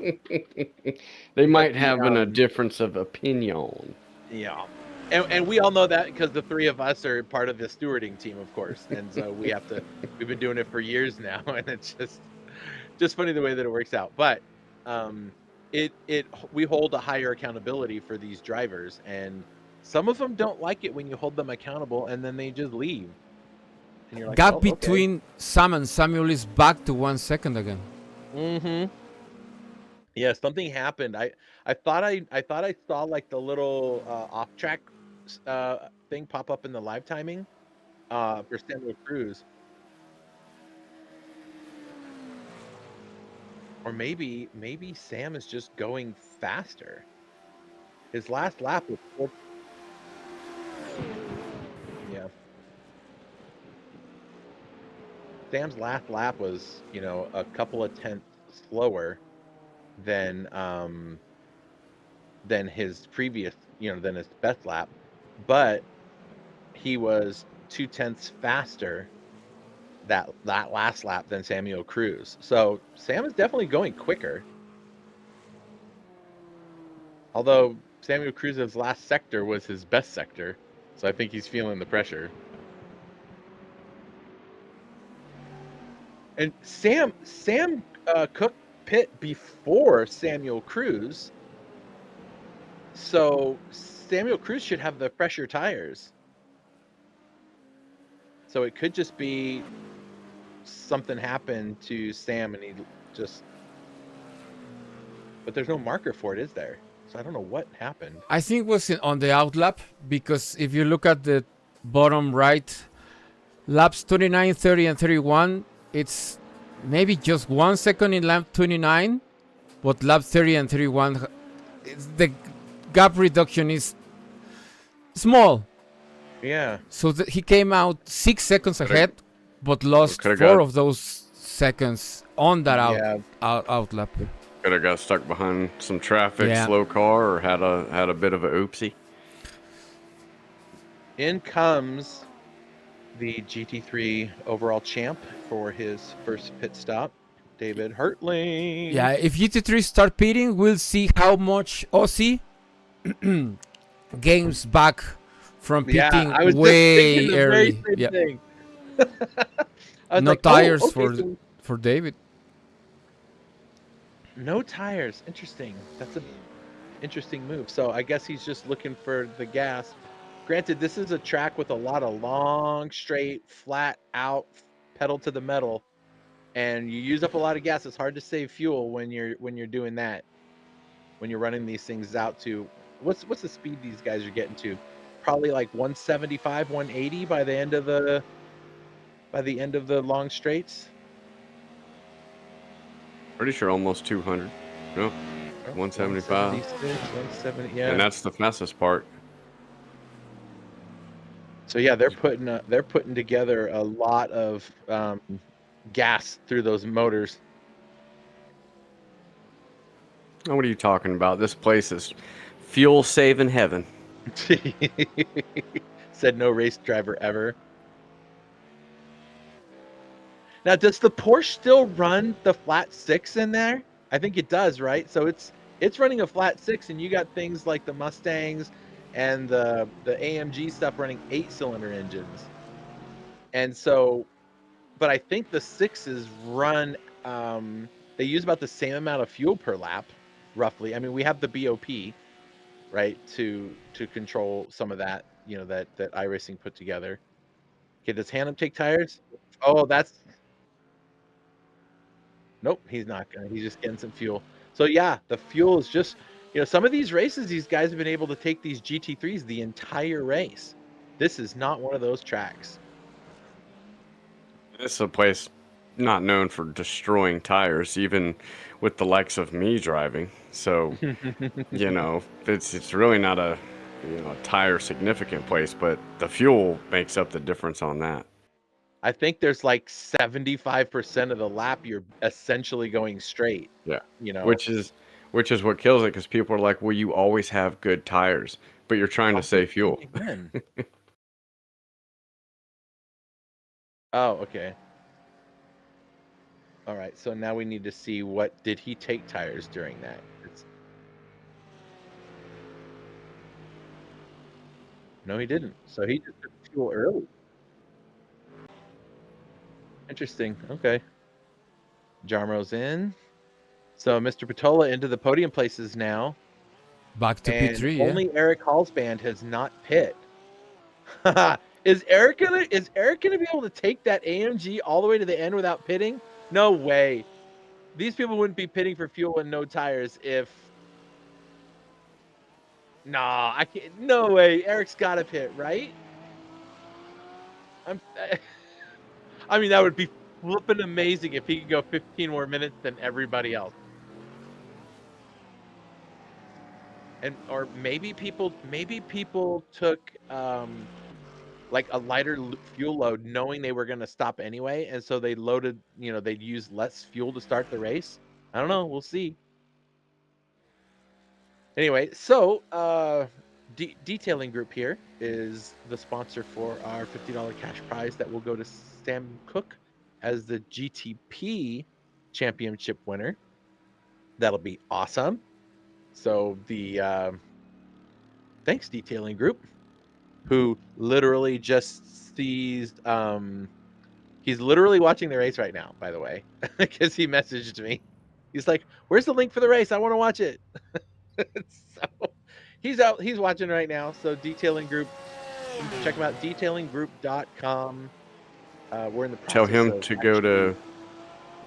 They might have a difference of opinion. Yeah. And we all know that because the three of us are part of the stewarding team, of course. And so we've been doing it for years now, and it's just funny the way that it works out. But we hold a higher accountability for these drivers, and some of them don't like it when you hold them accountable, and then they just leave. And you're like, Gap oh, okay. between Sam and Samuel is back to 1 second again. Mm-hmm. Yeah, something happened. I thought I saw like the little off track thing pop up in the live timing for Samuel Cruz. Or maybe Sam is just going faster. His last lap was 4. Yeah. Sam's last lap was, a couple of tenths slower than his previous, than his best lap, but he was 0.2 faster that last lap than Samuel Cruz. So Sam is definitely going quicker. Although Samuel Cruz's last sector was his best sector, so I think he's feeling the pressure. And Sam Cook pit before Samuel Cruz, so Samuel Cruz should have the fresher tires. So it could just be something happened to Sam and he just... But there's no marker for it, is there? So I don't know what happened. I think it was on the outlap, because if you look at the bottom right, laps 29, 30, and 31, it's maybe just 1 second in lap 29, but lap 30 and 31, the gap reduction is small. Yeah. So he came out 6 seconds ahead, but lost 4 of those seconds on that outlap. Could have got stuck behind some traffic, slow car, or had a bit of a oopsie. In comes the GT3 overall champ for his first pit stop, David Hertling. Yeah, if GT3 start pitting, we'll see how much Aussie gains back from pitting way early. No tires for David. No tires. Interesting. That's an interesting move. So I guess he's just looking for the gas. Granted, this is a track with a lot of long, straight, flat out, pedal to the metal, and you use up a lot of gas. It's hard to save fuel when you're doing that. When you're running these things out to what's the speed these guys are getting to? Probably like 175, 180 by the end of the long straights. Pretty sure almost 200. No, 175. 170, yeah. And that's the fastest part. So yeah, they're putting together a lot of gas through those motors. Oh, what are you talking about? This place is fuel saving heaven. Said no race driver ever. Now, does the Porsche still run the flat 6 in there? I think it does, right? So it's running a flat 6, and you got things like the Mustangs and the AMG stuff running 8-cylinder engines. And so, but I think the 6s run, they use about the same amount of fuel per lap, roughly. I mean, we have the BOP, right, to control some of that, that iRacing put together. Okay, does Hannum take tires? Oh, that's... Nope, he's not gonna. He's just getting some fuel. So yeah, the fuel is just, some of these races, these guys have been able to take these GT3s the entire race. This is not one of those tracks. This is a place not known for destroying tires, even with the likes of me driving. So, it's really not a tire significant place, but the fuel makes up the difference on that. I think there's like 75% of the lap you're essentially going straight. Yeah. Which is what kills it, because people are like, well, you always have good tires, but you're trying to save fuel. Oh, okay. All right, so now we need to see did he take tires during that? No, he didn't. So he just took fuel early. Interesting. Okay. Jarmo's in. So Mr. Patola into the podium places now. Back to P3. Only Eric Hall's band has not pit. Is Eric gonna be able to take that AMG all the way to the end without pitting? No way. These people wouldn't be pitting for fuel and no tires if... Nah, I can't. No way. Eric's got to pit, right? I mean, that would be flipping amazing if he could go 15 more minutes than everybody else. Or maybe people took like a lighter fuel load, knowing they were going to stop anyway, and so they loaded. They'd use less fuel to start the race. I don't know. We'll see. Anyway, so Detailing Group here is the sponsor for our $50 cash prize that will go to Sam Cook as the GTP championship winner. That'll be awesome. So thanks Detailing Group, who literally just seized. He's literally watching the race right now, by the way, because he messaged me. He's like, "Where's the link for the race? I want to watch it." So he's watching right now. So Detailing Group, check them out, detailinggroup.com. We're in the process Tell him of to go to.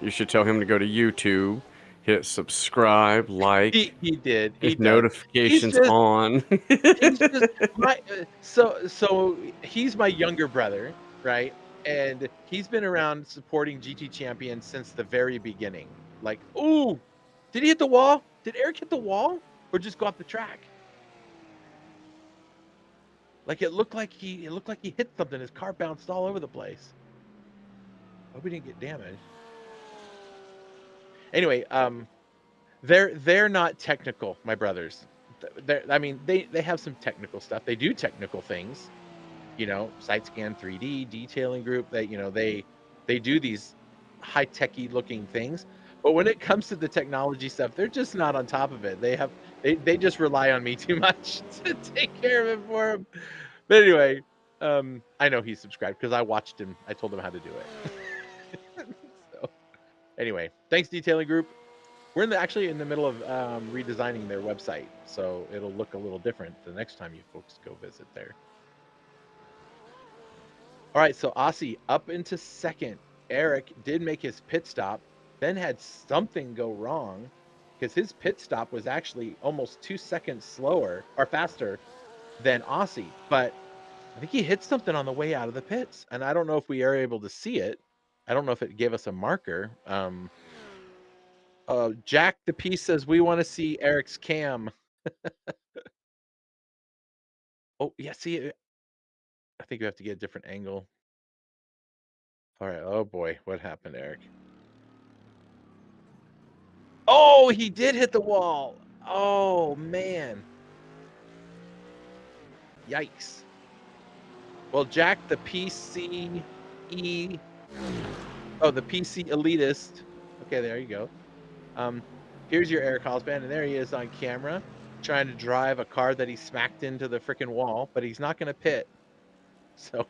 You should tell him to go to YouTube, hit subscribe, like, He did. He his does. notifications on. He's just my so he's my younger brother, right? And he's been around supporting GT Champions since the very beginning. Like, ooh, did he hit the wall? Did Eric hit the wall or just go off the track? Like it looked like he hit something. His car bounced all over the place. Hope he didn't get damaged. Anyway, they're not technical, my brothers. I mean, they have some technical stuff. They do technical things, you know, side scan 3D detailing group. That they do these high techy looking things. But when it comes to the technology stuff, they're just not on top of it. They just rely on me too much to take care of it for them. But anyway, I know he's subscribed because I watched him. I told him how to do it. So anyway, thanks detailing group. We're actually in the middle of redesigning their website, so it'll look a little different the next time you folks go visit there. All right, so Aussie up into second. Eric did make his pit stop, then had something go wrong because his pit stop was actually almost 2 seconds slower or faster than Aussie, but I think he hit something on the way out of the pits, and I don't know if we are able to see it. I don't know if it gave us a marker. Jack the Piece says we want to see Eric's cam. Oh, yeah, see, I think we have to get a different angle. All right, oh boy, what happened, Eric? Oh, he did hit the wall. Oh, man. Yikes. Well, Jack the PC the PC elitist. Okay, there you go. Here's your Eric Hallsband, and there he is on camera trying to drive a car that he smacked into the freaking wall, but he's not going to pit. So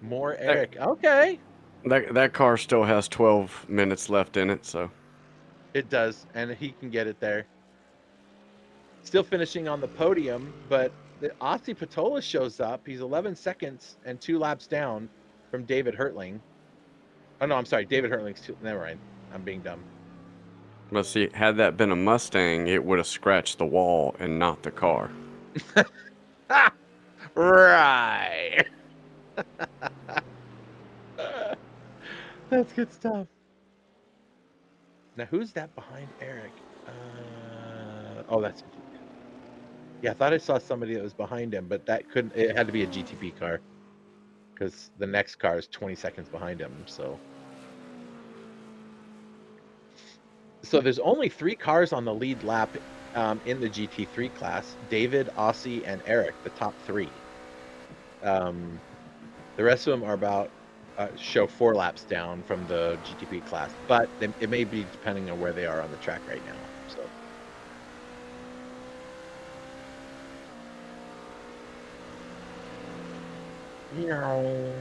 more Eric. Okay. That car still has 12 minutes left in it, so It does, and he can get it there. Still finishing on the podium, but the Aussie Patola shows up. He's 11 seconds and 2 laps down from David Hertling. Oh, no, I'm sorry. David Hertling's never mind. I'm being dumb. let's see. Had that been a Mustang, it would have scratched the wall and not the car. Right. That's good stuff. Now, who's that behind Eric? Oh, that's... Yeah, I thought I saw somebody that was behind him, but that couldn't... It had to be a GTP car. Because the next car is 20 seconds behind him, so... So there's only 3 cars on the lead lap in the GT3 class. David, Aussie, and Eric, the top 3. The rest of them are about... show 4 laps down from the GTP class, but it may be depending on where they are on the track right now. So, yeah.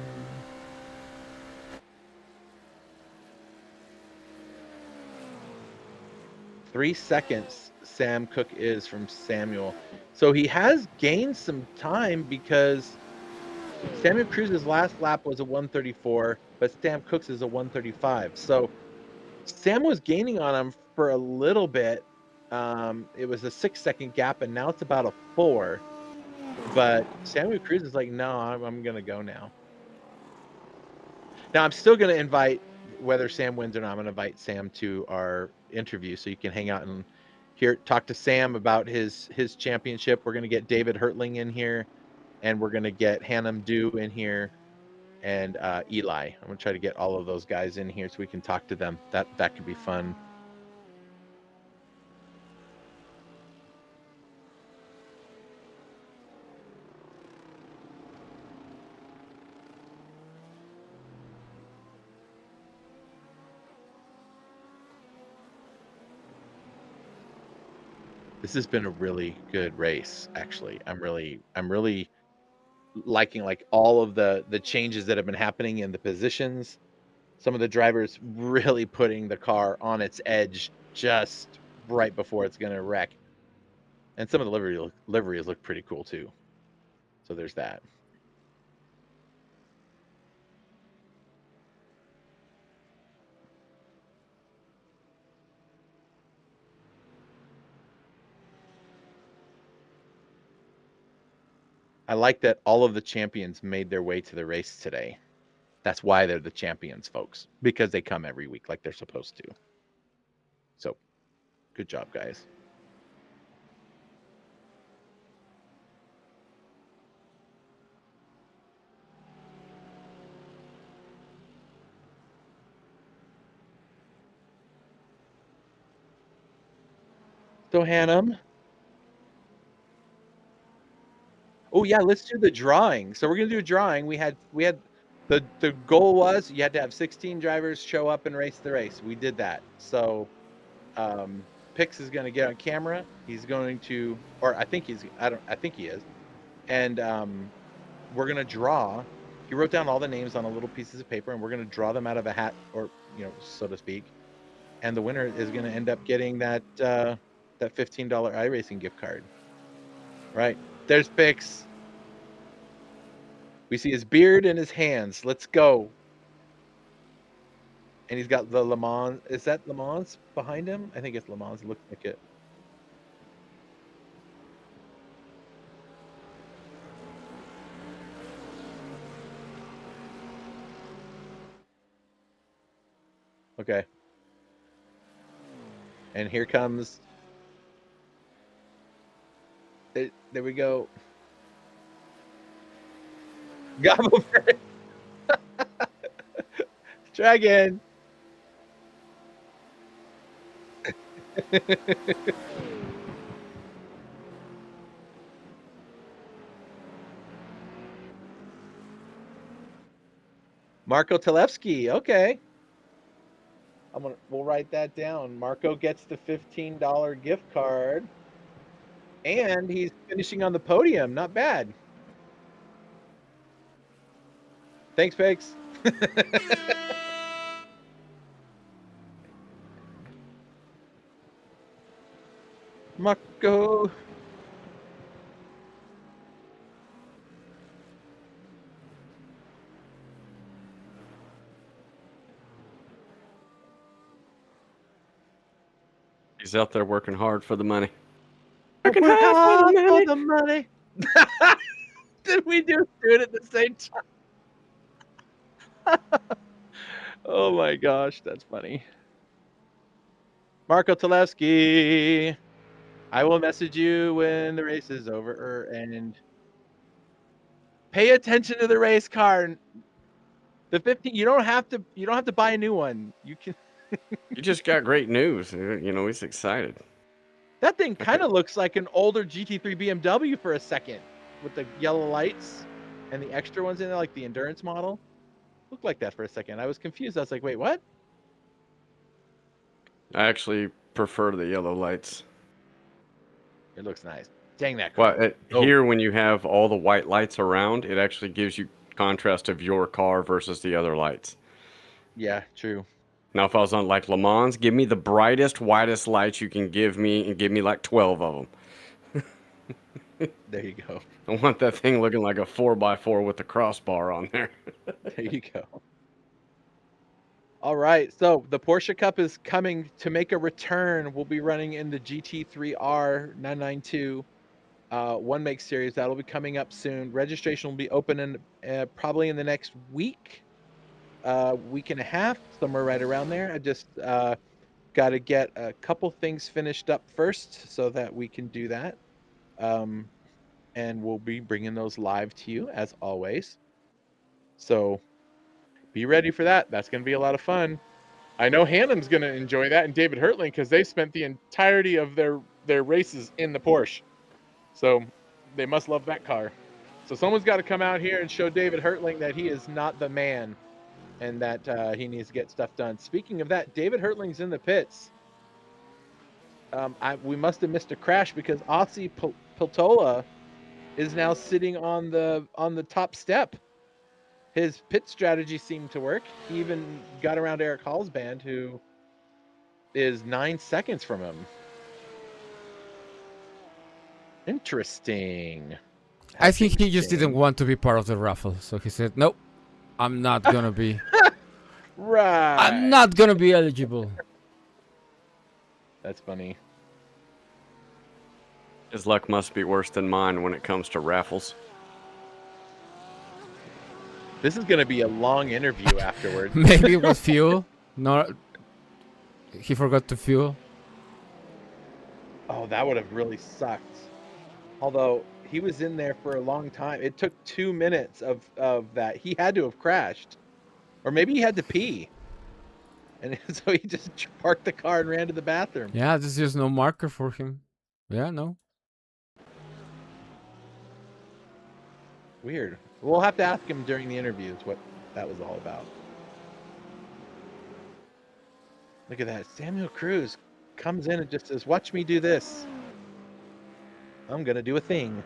3 seconds Sam Cook is from Samuel, so he has gained some time because Samuel Cruz's last lap was a 134, but Sam Cook's is a 135. So Sam was gaining on him for a little bit. It was a 6-second gap, and now it's about a 4. But Samuel Cruz is like, no, I'm going to go now. Now, I'm still going to invite, whether Sam wins or not, I'm going to invite Sam to our interview so you can hang out and talk to Sam about his championship. We're going to get David Hertling in here. And we're going to get Hannum Dew in here and Eli. I'm going to try to get all of those guys in here so we can talk to them. That could be fun. This has been a really good race, actually. I'm really liking like all of the changes that have been happening in the positions. Some of the drivers really putting the car on its edge just right before it's going to wreck. And some of the liveries look pretty cool too. So there's that. I like that all of the champions made their way to the race today. That's why they're the champions, folks, because they come every week like they're supposed to. So, good job, guys. So, Hannum. Oh yeah, let's do the drawing. So we're gonna do a drawing. We had the goal was you had to have 16 drivers show up and race the race. We did that. So Pix is gonna get on camera. He's going to, or I think he is. And we're gonna draw. He wrote down all the names on a little pieces of paper, and we're gonna draw them out of a hat, or so to speak. And the winner is gonna end up getting that $15 iRacing gift card. Right. There's Pix. We see his beard and his hands. Let's go. And he's got the Le Mans. Is that Le Mans behind him? I think it's Le Mans. It looks like it. Okay. And here comes. There we go. Gobble Dragon. Marco Telefsky. Okay. We'll write that down. Marco gets the $15 gift card. And he's finishing on the podium. Not bad. Thanks, Pix. Marco. He's out there working hard for the money. Working hard for the money. Did we do it at the same time? Oh my gosh, that's funny. Marco Telefsky. I will message you when the race is over, and pay attention to the race car. The 15. You don't have to buy a new one. You can. You just got great news. He's excited. That thing kind of looks like an older GT3 BMW for a second, with the yellow lights and the extra ones in there, like the endurance model. Looked like that for a second. I was confused. I was like, wait, what? I actually prefer the yellow lights. It looks nice. Dang that car. Well, here, when you have all the white lights around, it actually gives you contrast of your car versus the other lights. Yeah, true. Now, if I was on like Le Mans, give me the brightest, whitest lights you can give me, and give me like 12 of them. There you go. I want that thing looking like a 4x4 with the crossbar on there. There you go. All right, so the Porsche Cup is coming to make a return. We'll be running in the GT3R 992 one make series. That'll be coming up soon. Registration will be open in probably in the next week and a half, somewhere right around there. I just got to get a couple things finished up first so that we can do that. And we'll be bringing those live to you as always. So be ready for that. That's going to be a lot of fun. I know Hannum's going to enjoy that, and David Hertling, because they spent the entirety of their races in the Porsche. So they must love that car. So someone's got to come out here and show David Hertling that he is not the man, and that he needs to get stuff done. Speaking of that, David Hertling's in the pits. We must have missed a crash because Aussie Piltola is now sitting on the top step. His pit strategy seemed to work. He even got around Eric Hall's band, who is 9 seconds from him. Interesting. I think he just didn't want to be part of the raffle, so he said, "Nope, I'm not gonna be. Right. I'm not gonna be eligible." That's funny. His luck must be worse than mine when it comes to raffles. This is going to be a long interview afterwards. Maybe it was fuel. No, he forgot to fuel. Oh, that would have really sucked. Although he was in there for a long time. It took 2 minutes of that. He had to have crashed. Or maybe he had to pee. And so he just parked the car and ran to the bathroom. Yeah, there's just no marker for him. Yeah, no. Weird. We'll have to ask him during the interviews what that was all about. Look at that. Samuel Cruz comes in and just says, watch me do this. I'm going to do a thing.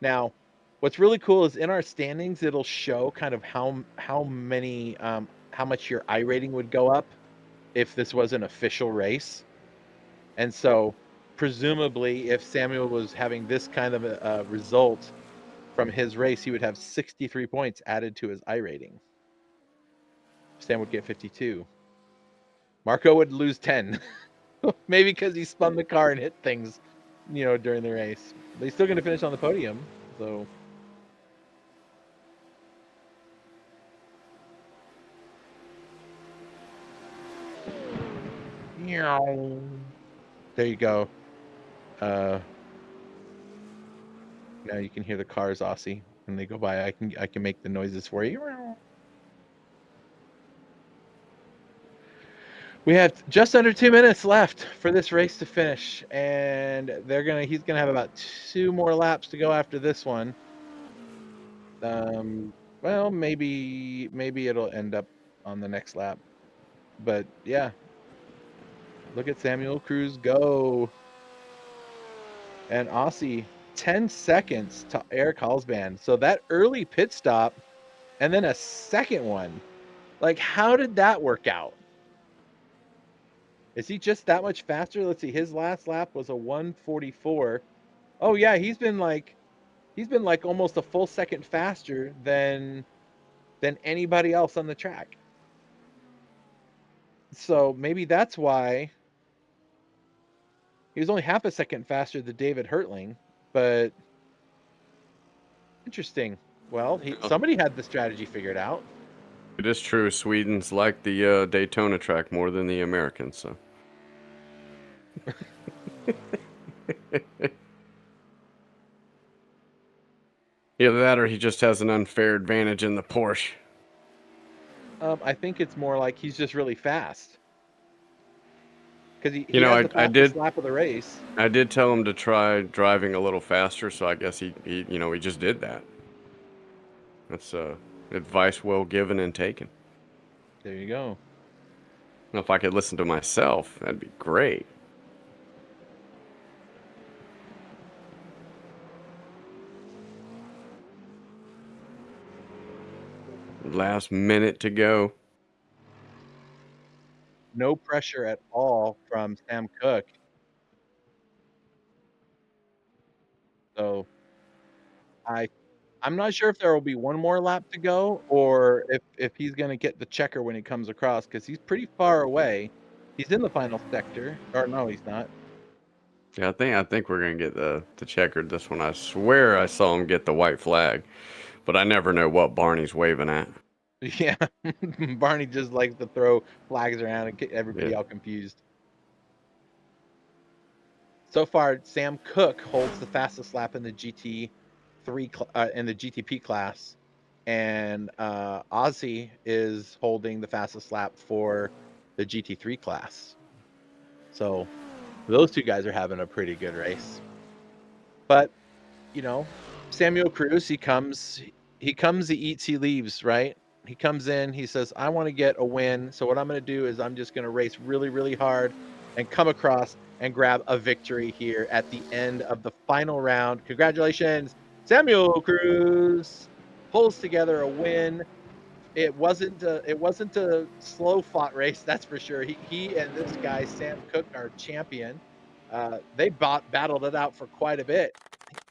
Now, what's really cool is in our standings, it'll show kind of how much your I rating would go up if this was an official race. And so presumably if Samuel was having this kind of a result from his race, he would have 63 points added to his I rating. Sam would get 52. Marco would lose 10. Maybe because he spun the car and hit things, during the race. But he's still going to finish on the podium, so... There you go. Now you can hear the cars, Aussie, when they go by. I can make the noises for you. We have just under 2 minutes left for this race to finish, and he's gonna have about 2 more laps to go after this one. Well, maybe it'll end up on the next lap, but yeah. Look at Samuel Cruz go. And Aussie, 10 seconds to Eric Hallsband. So that early pit stop and then a second one. Like, how did that work out? Is he just that much faster? Let's see. His last lap was a 1:44. Oh yeah, he's been like almost a full second faster than anybody else on the track. So maybe that's why he was only half a second faster than David Hertling, but interesting. Well, somebody had the strategy figured out. It is true. Sweden's like the Daytona track more than the Americans, so. Either that or he just has an unfair advantage in the Porsche. I think it's more like he's just really fast. Because he I has the fastest lap of the race. I did tell him to try driving a little faster, so I guess he just did that. That's advice well given and taken. There you go. Now, if I could listen to myself, that'd be great. Last minute to go. No pressure at all from Sam Cook. So I'm not sure if there will be one more lap to go or if he's going to get the checker when he comes across, because he's pretty far away. He's in the final sector. Or no, he's not. Yeah, I think we're going to get the checkered this one. I swear I saw him get the white flag, but I never know what Barney's waving at. Yeah, Barney just likes to throw flags around and get everybody all confused. So far, Sam Cook holds the fastest lap in the GTP class, and Ozzy is holding the fastest lap for the GT3 class. So those two guys are having a pretty good race. But Samuel Cruz, he comes, he eats, he leaves, right? He comes in, he says, I want to get a win. So what I'm going to do is I'm just going to race really, really hard and come across and grab a victory here at the end of the final round. Congratulations, Samuel Cruz pulls together a win. It wasn't a slow fought race, that's for sure. He and this guy, Sam Cook, our champion, they battled it out for quite a bit.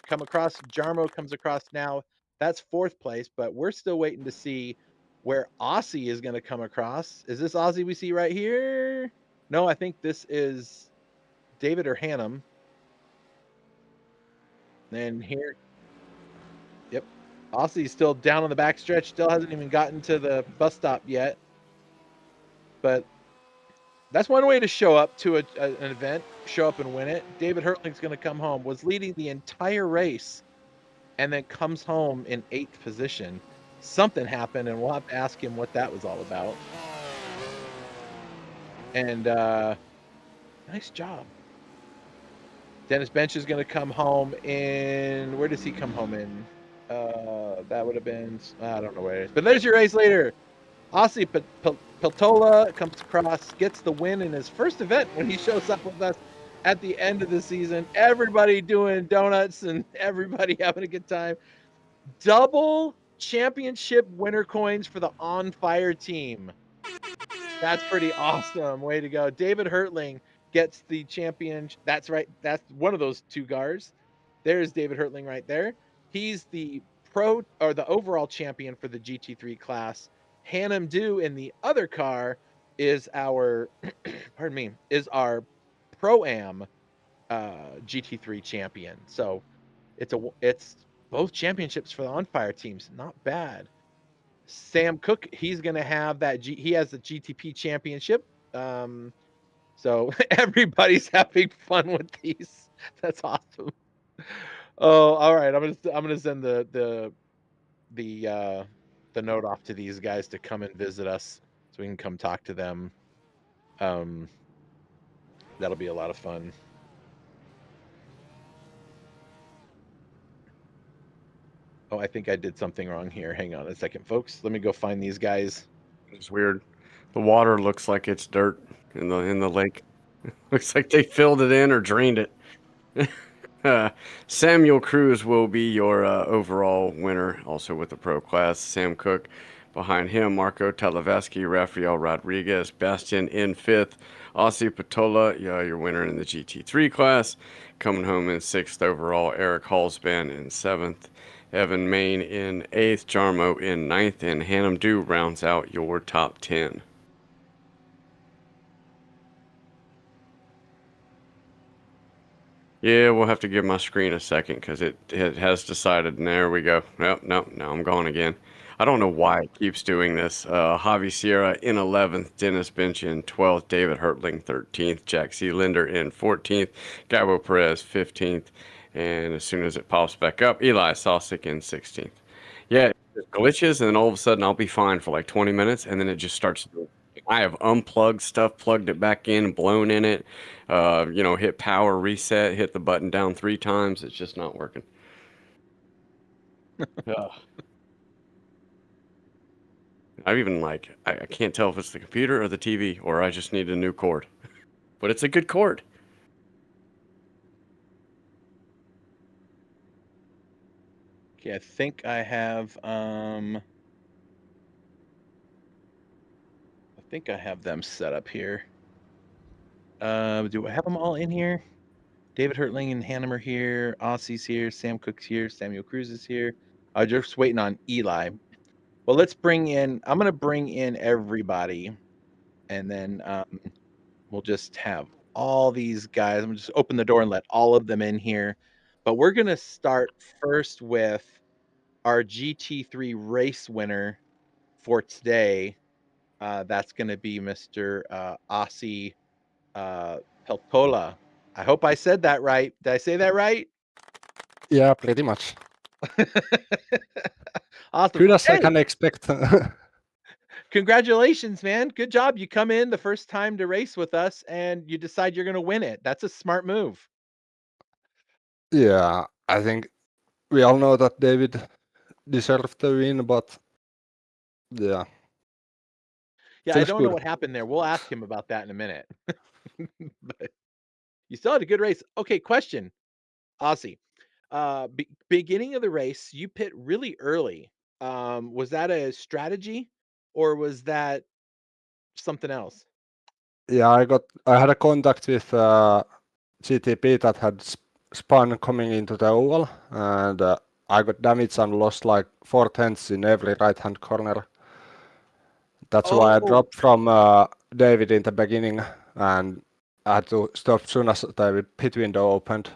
Jarmo comes across now. That's 4th place, but we're still waiting to see where Aussie is going to come across. Is this Aussie we see right here? No, I think this is David or Hannum. And here, yep, Aussie's still down on the back stretch, still hasn't even gotten to the bus stop yet. But that's one way to show up to an event, show up and win it. David Hertling's going to come home, was leading the entire race, and then comes home in 8th position. Something happened, and we'll have to ask him what that was all about. And nice job. Dennis Bench is going to come home in, where does he come home in? That would have been, I don't know where it is. But there's your race later. Aussie Peltola comes across, gets the win in his first event when he shows up with us at the end of the season. Everybody doing donuts and everybody having a good time. Double championship winner coins for the On Fire team. That's pretty awesome. Way to go. David Hertling gets the champion. That's right. That's one of those 2 guards. There's David Hertling right there. He's the pro or the overall champion for the GT3 class. Hannum Do in the other car is our, pardon me, is our Pro-Am GT3 champion. So it's both championships for the On Fire teams. Not bad. Sam Cook, he's going to have that. He has the GTP championship. So everybody's having fun with these. That's awesome. Oh, all right. I'm gonna send the note off to these guys to come and visit us so we can come talk to them. That'll be a lot of fun. Oh, I think I did something wrong here. Hang on a second, folks. Let me go find these guys. It's weird. The water looks like it's dirt in the lake. Looks like they filled it in or drained it. Samuel Cruz will be your overall winner, also with the pro class. Sam Cook behind him, Marco Talaveschi, Rafael Rodriguez, Bastian in 5th, Aussie Patola, your winner in the GT3 class, coming home in 6th overall, Eric Hallsban in 7th, Evan Main in 8th, Jarmo in 9th, and Hannum Do rounds out your top 10. Yeah, we'll have to give my screen a second because it has decided. And there we go. Nope, now I'm gone again. I don't know why it keeps doing this. Javi Sierra in 11th, Dennis Bench in 12th, David Hertling 13th, Jack C. Linder in 14th, Gabo Perez 15th, and as soon as it pops back up, Eli Sosik in 16th. Yeah, it glitches, and then all of a sudden I'll be fine for like 20 minutes, and then it just starts doing. I have unplugged stuff, plugged it back in, blown in it, hit power reset, hit the button down 3 times. It's just not working. I've even I can't tell if it's the computer or the TV or I just need a new cord. But it's a good cord. Okay, I think I have them set up here. Do I have them all in here? David Hertling and Hannum are here. Aussie's here. Sam Cook's here. Samuel Cruz is here. I'm just waiting on Eli. Well, I'm going to bring in everybody, and then we'll just have all these guys. I'm going to just open the door and let all of them in here. But we're going to start first with our GT3 race winner for today. That's going to be Mr. Aussie Peltola. I hope I said that right. Did I say that right? Yeah, pretty much. Awesome. Good as I can expect. Congratulations, man. Good job. You come in the first time to race with us and you decide you're going to win it. That's a smart move. Yeah, I think we all know that David deserved the win, but yeah. Yeah, I don't know what happened there. We'll ask him about that in a minute. But you still had a good race. Okay, question. Aussie. Beginning of the race, you pit really early. Was that a strategy or was that something else? Yeah, I had a contact with GTP that had spun coming into the oval, and I got damaged and lost like 4/10 in every right-hand corner. That's why I dropped from David in the beginning, and I had to stop soon as the pit window opened.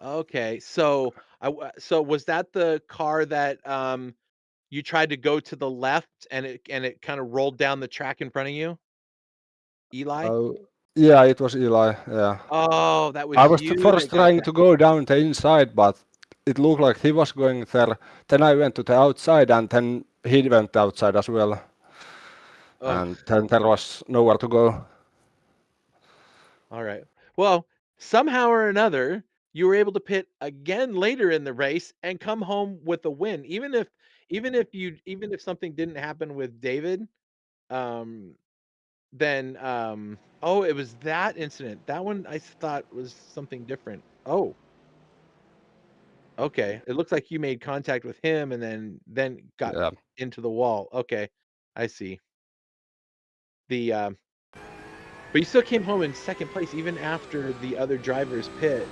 Okay, so so was that the car that you tried to go to the left and it kind of rolled down the track in front of you? Eli? Oh, yeah, it was Eli. Yeah. Oh, that I was was you that first got trying that. to go down the inside, but it looked like he was going there. Then I went to the outside, and then he went outside as well. Oh, And then there was nowhere to go. all right. Well, somehow or another, you were able to pit again later in the race and come home with a win. Even if something didn't happen with David, um, then oh, it was that incident. That one I thought was something different. Oh, okay. It looks like you made contact with him and then got Yeah. into the wall. Okay. I see. The but you still came home in second place even after the other drivers pit.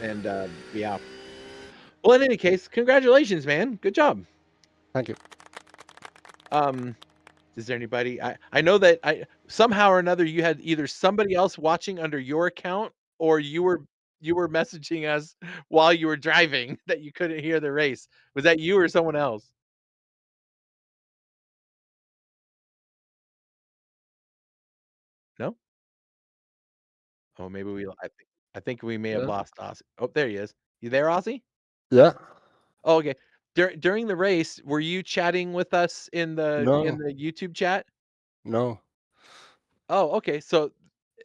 And yeah. Well, in any case, congratulations, man. Good job. Thank you. Um, is there anybody I know that I somehow or another you had either somebody else watching under your account or you were messaging us while you were driving that you couldn't hear the race. Was that you or someone else? No? Oh, maybe I think we may have Yeah. lost Ozzy. Oh, there he is. You there, Ozzy? Yeah. Oh, okay. During the race, were you chatting with us in No. the YouTube chat? No. Oh, okay. So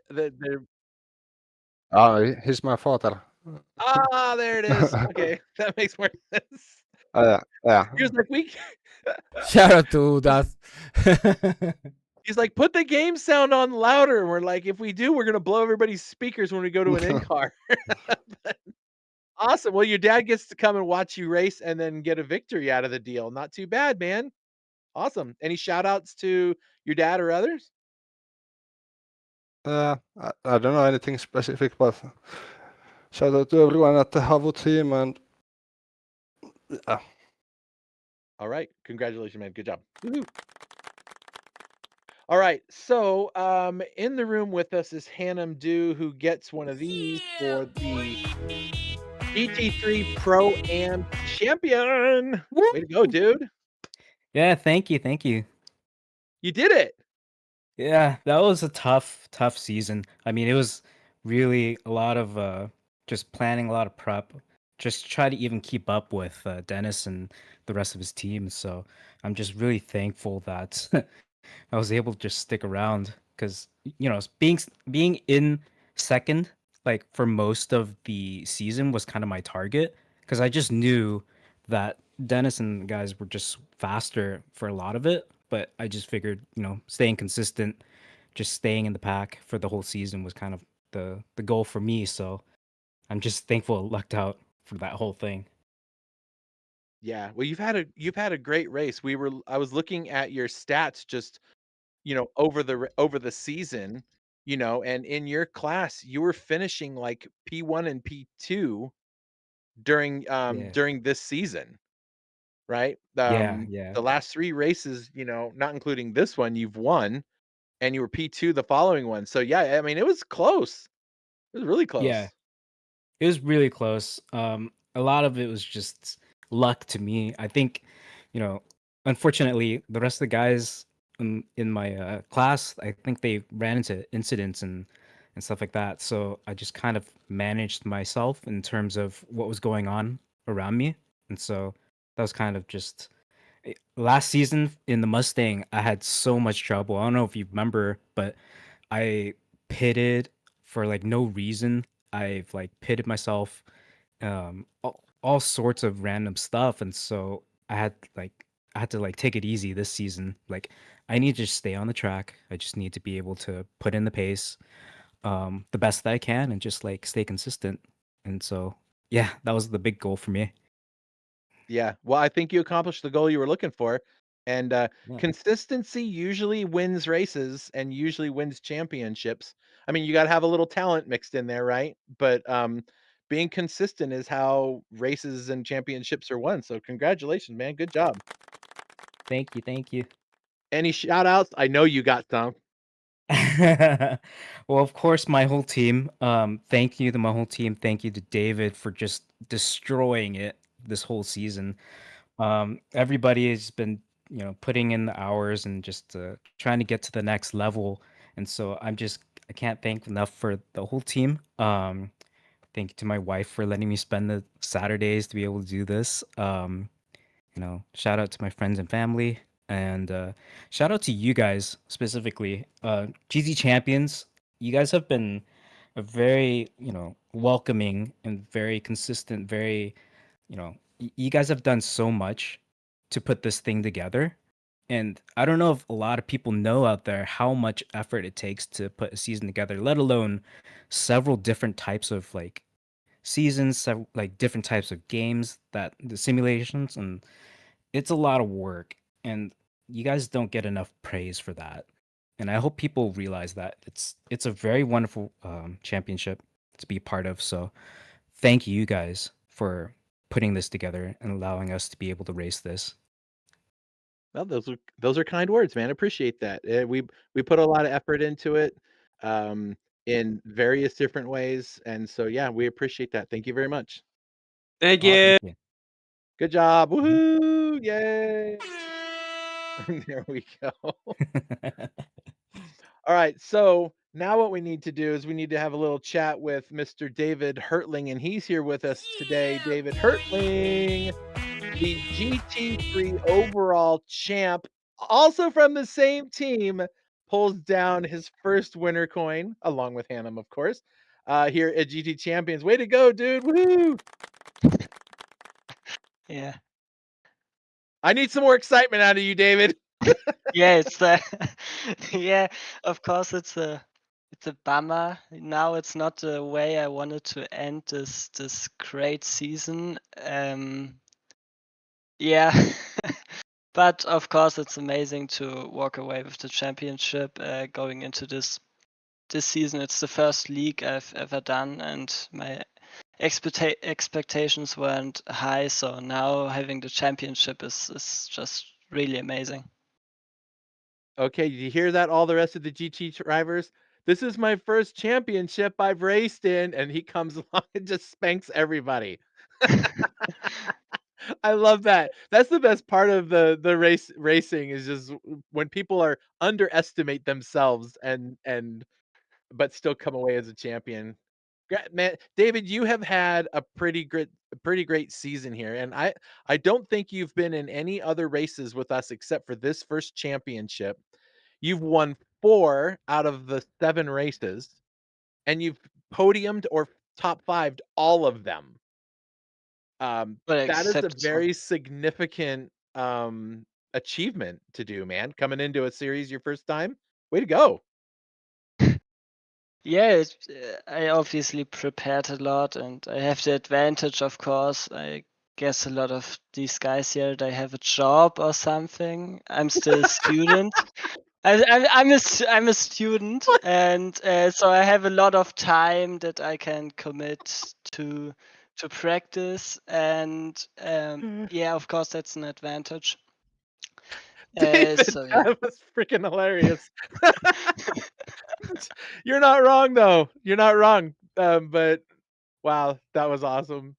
the He's my father. ah, there it is. Okay, that makes more sense. Yeah. Yeah. He was like, "We," Shout out to that. he's like, "Put the game sound on louder." We're like, "If we do, we're gonna blow everybody's speakers when we go to an in car." Awesome. Well, your dad gets to come and watch you race and then get a victory out of the deal. Not too bad, man. Awesome. Any shout outs to your dad or others? I don't know anything specific, but shout out to everyone at the Havu team, and yeah. All right. Congratulations, man. Good job. Woo-hoo. All right. So, in the room with us is Hannum Do, who gets one of these for the GT3 Pro Am Champion. Way to go, dude. Yeah, thank you, thank you. You did it. Yeah, that was a tough season. I mean, it was really a lot of just planning, a lot of prep, just try to even keep up with Dennis and the rest of his team. So I'm just really thankful that I was able to just stick around because being in second like for most of the season was kind of my target because I just knew that Dennis and the guys were just faster for a lot of it. But I just figured, staying consistent, just staying in the pack for the whole season was kind of the goal for me. So I'm just thankful I lucked out for that whole thing. Yeah. Well, you've had a great race. I was looking at your stats just, over the season, and in your class, you were finishing like P1 and P2 Yeah. during this season, right? Yeah, yeah. The last 3 races, not including this one, you've won and you were P2 the following one. So yeah, I mean, it was close. It was really Yeah. close. It was really close. A lot of it was just luck to me. I think, you know, unfortunately, the rest of the guys in my class, I think they ran into incidents and stuff like that. So I just kind of managed myself in terms of what was going on around me, and so that was kind of just last season in the Mustang. I had so much trouble. I don't know if you remember, but I pitted for like no reason. I've like pitted myself, all sorts of random stuff, and so I had to like take it easy this season. Like I need to just stay on the track. I just need to be able to put in the pace, the best that I can, and just like stay consistent. And so yeah, that was the big goal for me. Yeah. Well, I think you accomplished the goal you were looking for. And Yeah. consistency usually wins races and usually wins championships. I mean, you got to have a little talent mixed in there, right? But being consistent is how races and championships are won. So congratulations, man. Good job. Thank you, thank you. Any shout outs? I know you got some. Well, of course, my whole team. Thank you to my whole team. Thank you to David for just destroying it this whole season. Everybody has been, putting in the hours and just trying to get to the next level. And so I can't thank enough for the whole team. Thank you to my wife for letting me spend the Saturdays to be able to do this. Shout out to my friends and family, and shout out to you guys specifically. GT champions, you guys have been a very, welcoming and very consistent, very, you guys have done so much to put this thing together. And I don't know if a lot of people know out there how much effort it takes to put a season together, let alone several different types of like seasons, like different types of games, that the simulations, and it's a lot of work. And you guys don't get enough praise for that. And I hope people realize that it's a very wonderful championship to be part of. So thank you guys for putting this together and allowing us to be able to race this. Well, those are kind words, man. Appreciate that. We put a lot of effort into it, in various different ways, and so yeah, we appreciate that. Thank you very much. Thank Oh, you. thank you. Good job. Mhm. Woohoo! Yay! There we go. All right, so now what we need to do is we need to have a little chat with Mr. David Hertling, and he's here with us today. David Hertling, the GT3 overall champ, also from the same team, pulls down his first winner coin, along with Hannum, of course, here at GT Champions. Way to go, dude! Woo! Yeah. I need some more excitement out of you, David. Yeah, it's yeah, of course it's a bummer. Now it's not the way I wanted to end this great season. Yeah. But of course it's amazing to walk away with the championship going into this season. It's the first league I've ever done, and my expectations weren't high, so now having the championship is just really amazing. Okay, did you hear that, all the rest of the GT drivers? This is my first championship I've raced in, and he comes along and just spanks everybody. I love that. That's the best part of the racing is just when people are underestimate themselves and but still come away as a champion. Man, David, you have had a pretty great season here, and I don't think you've been in any other races with us except for this first championship. You've won 4 out of the 7 races, and you've podiumed or top 5'd all of them. Well, That is a except for very significant, achievement to do, man, coming into a series your first time. Way to go. yeah, I obviously prepared a lot, and I have the advantage, of course. I guess a lot of these guys here, they have a job or something. I'm still a student. I'm a student, and so I have a lot of time that I can commit to practice, and yeah, of course that's an advantage. David, So yeah. that was freaking hilarious. You're not wrong, though. You're not wrong. But wow, that was awesome.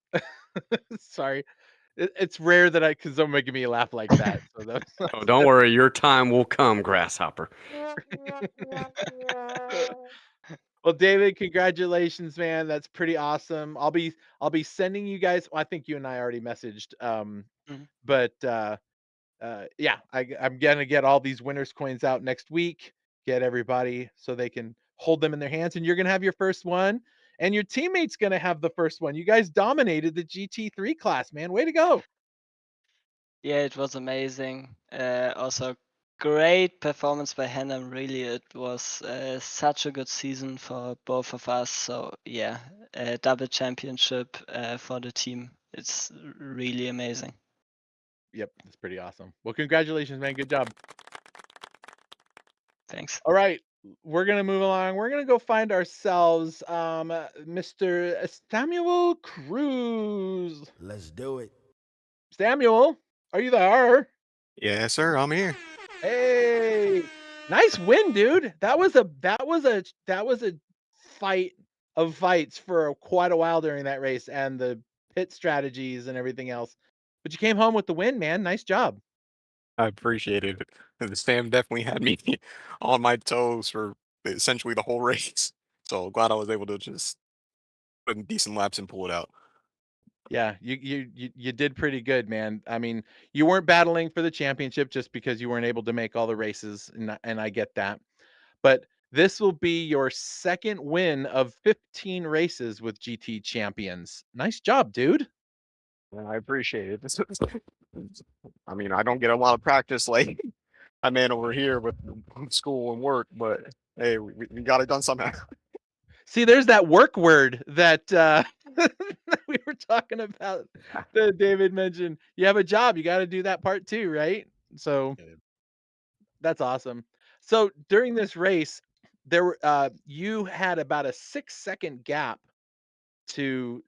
Sorry. It's rare that because someone making me laugh like that. So Oh, don't worry, your time will come, Grasshopper. Well, David, congratulations, man. That's pretty awesome. I'll be sending you guys. Well, I think you and I already messaged. Mhm. But yeah, I'm gonna get all these winners coins out next week. Get everybody so they can hold them in their hands, and you're gonna have your first one, and your teammate's gonna have the first one. You guys dominated the GT3 class, man. Way to go! Yeah, it was amazing. Also, great performance by Hannah. Really, it was such a good season for both of us. So yeah, double championship for the team. It's really amazing. Yep, that's pretty awesome. Well, congratulations, man. Good job. Thanks. All right, we're gonna move along. We're gonna go find ourselves Mr. Samuel Cruz. Let's do it. Samuel, are you there? Yes, sir. I'm here. Hey, Nice win, dude. That was a fight of fights for quite a while during that race and the pit strategies and everything else. But you came home with the win, man. Nice job. I appreciate it. The Sam definitely had me on my toes for essentially the whole race. So glad I was able to just put in decent laps and pull it out. Yeah, you did pretty good, man. I mean, you weren't battling for the championship just because you weren't able to make all the races, and I get that. But this will be your second win of 15 races with GT Champions. Nice job, dude. Yeah, I appreciate it. I mean, I don't get a lot of practice like my man over here with school and work, but hey, we got it done somehow. See, there's that work word that that we were talking about that David mentioned. You have a job, you got to do that part too, right? So that's awesome. So during this race, there were you had about a 6-second gap to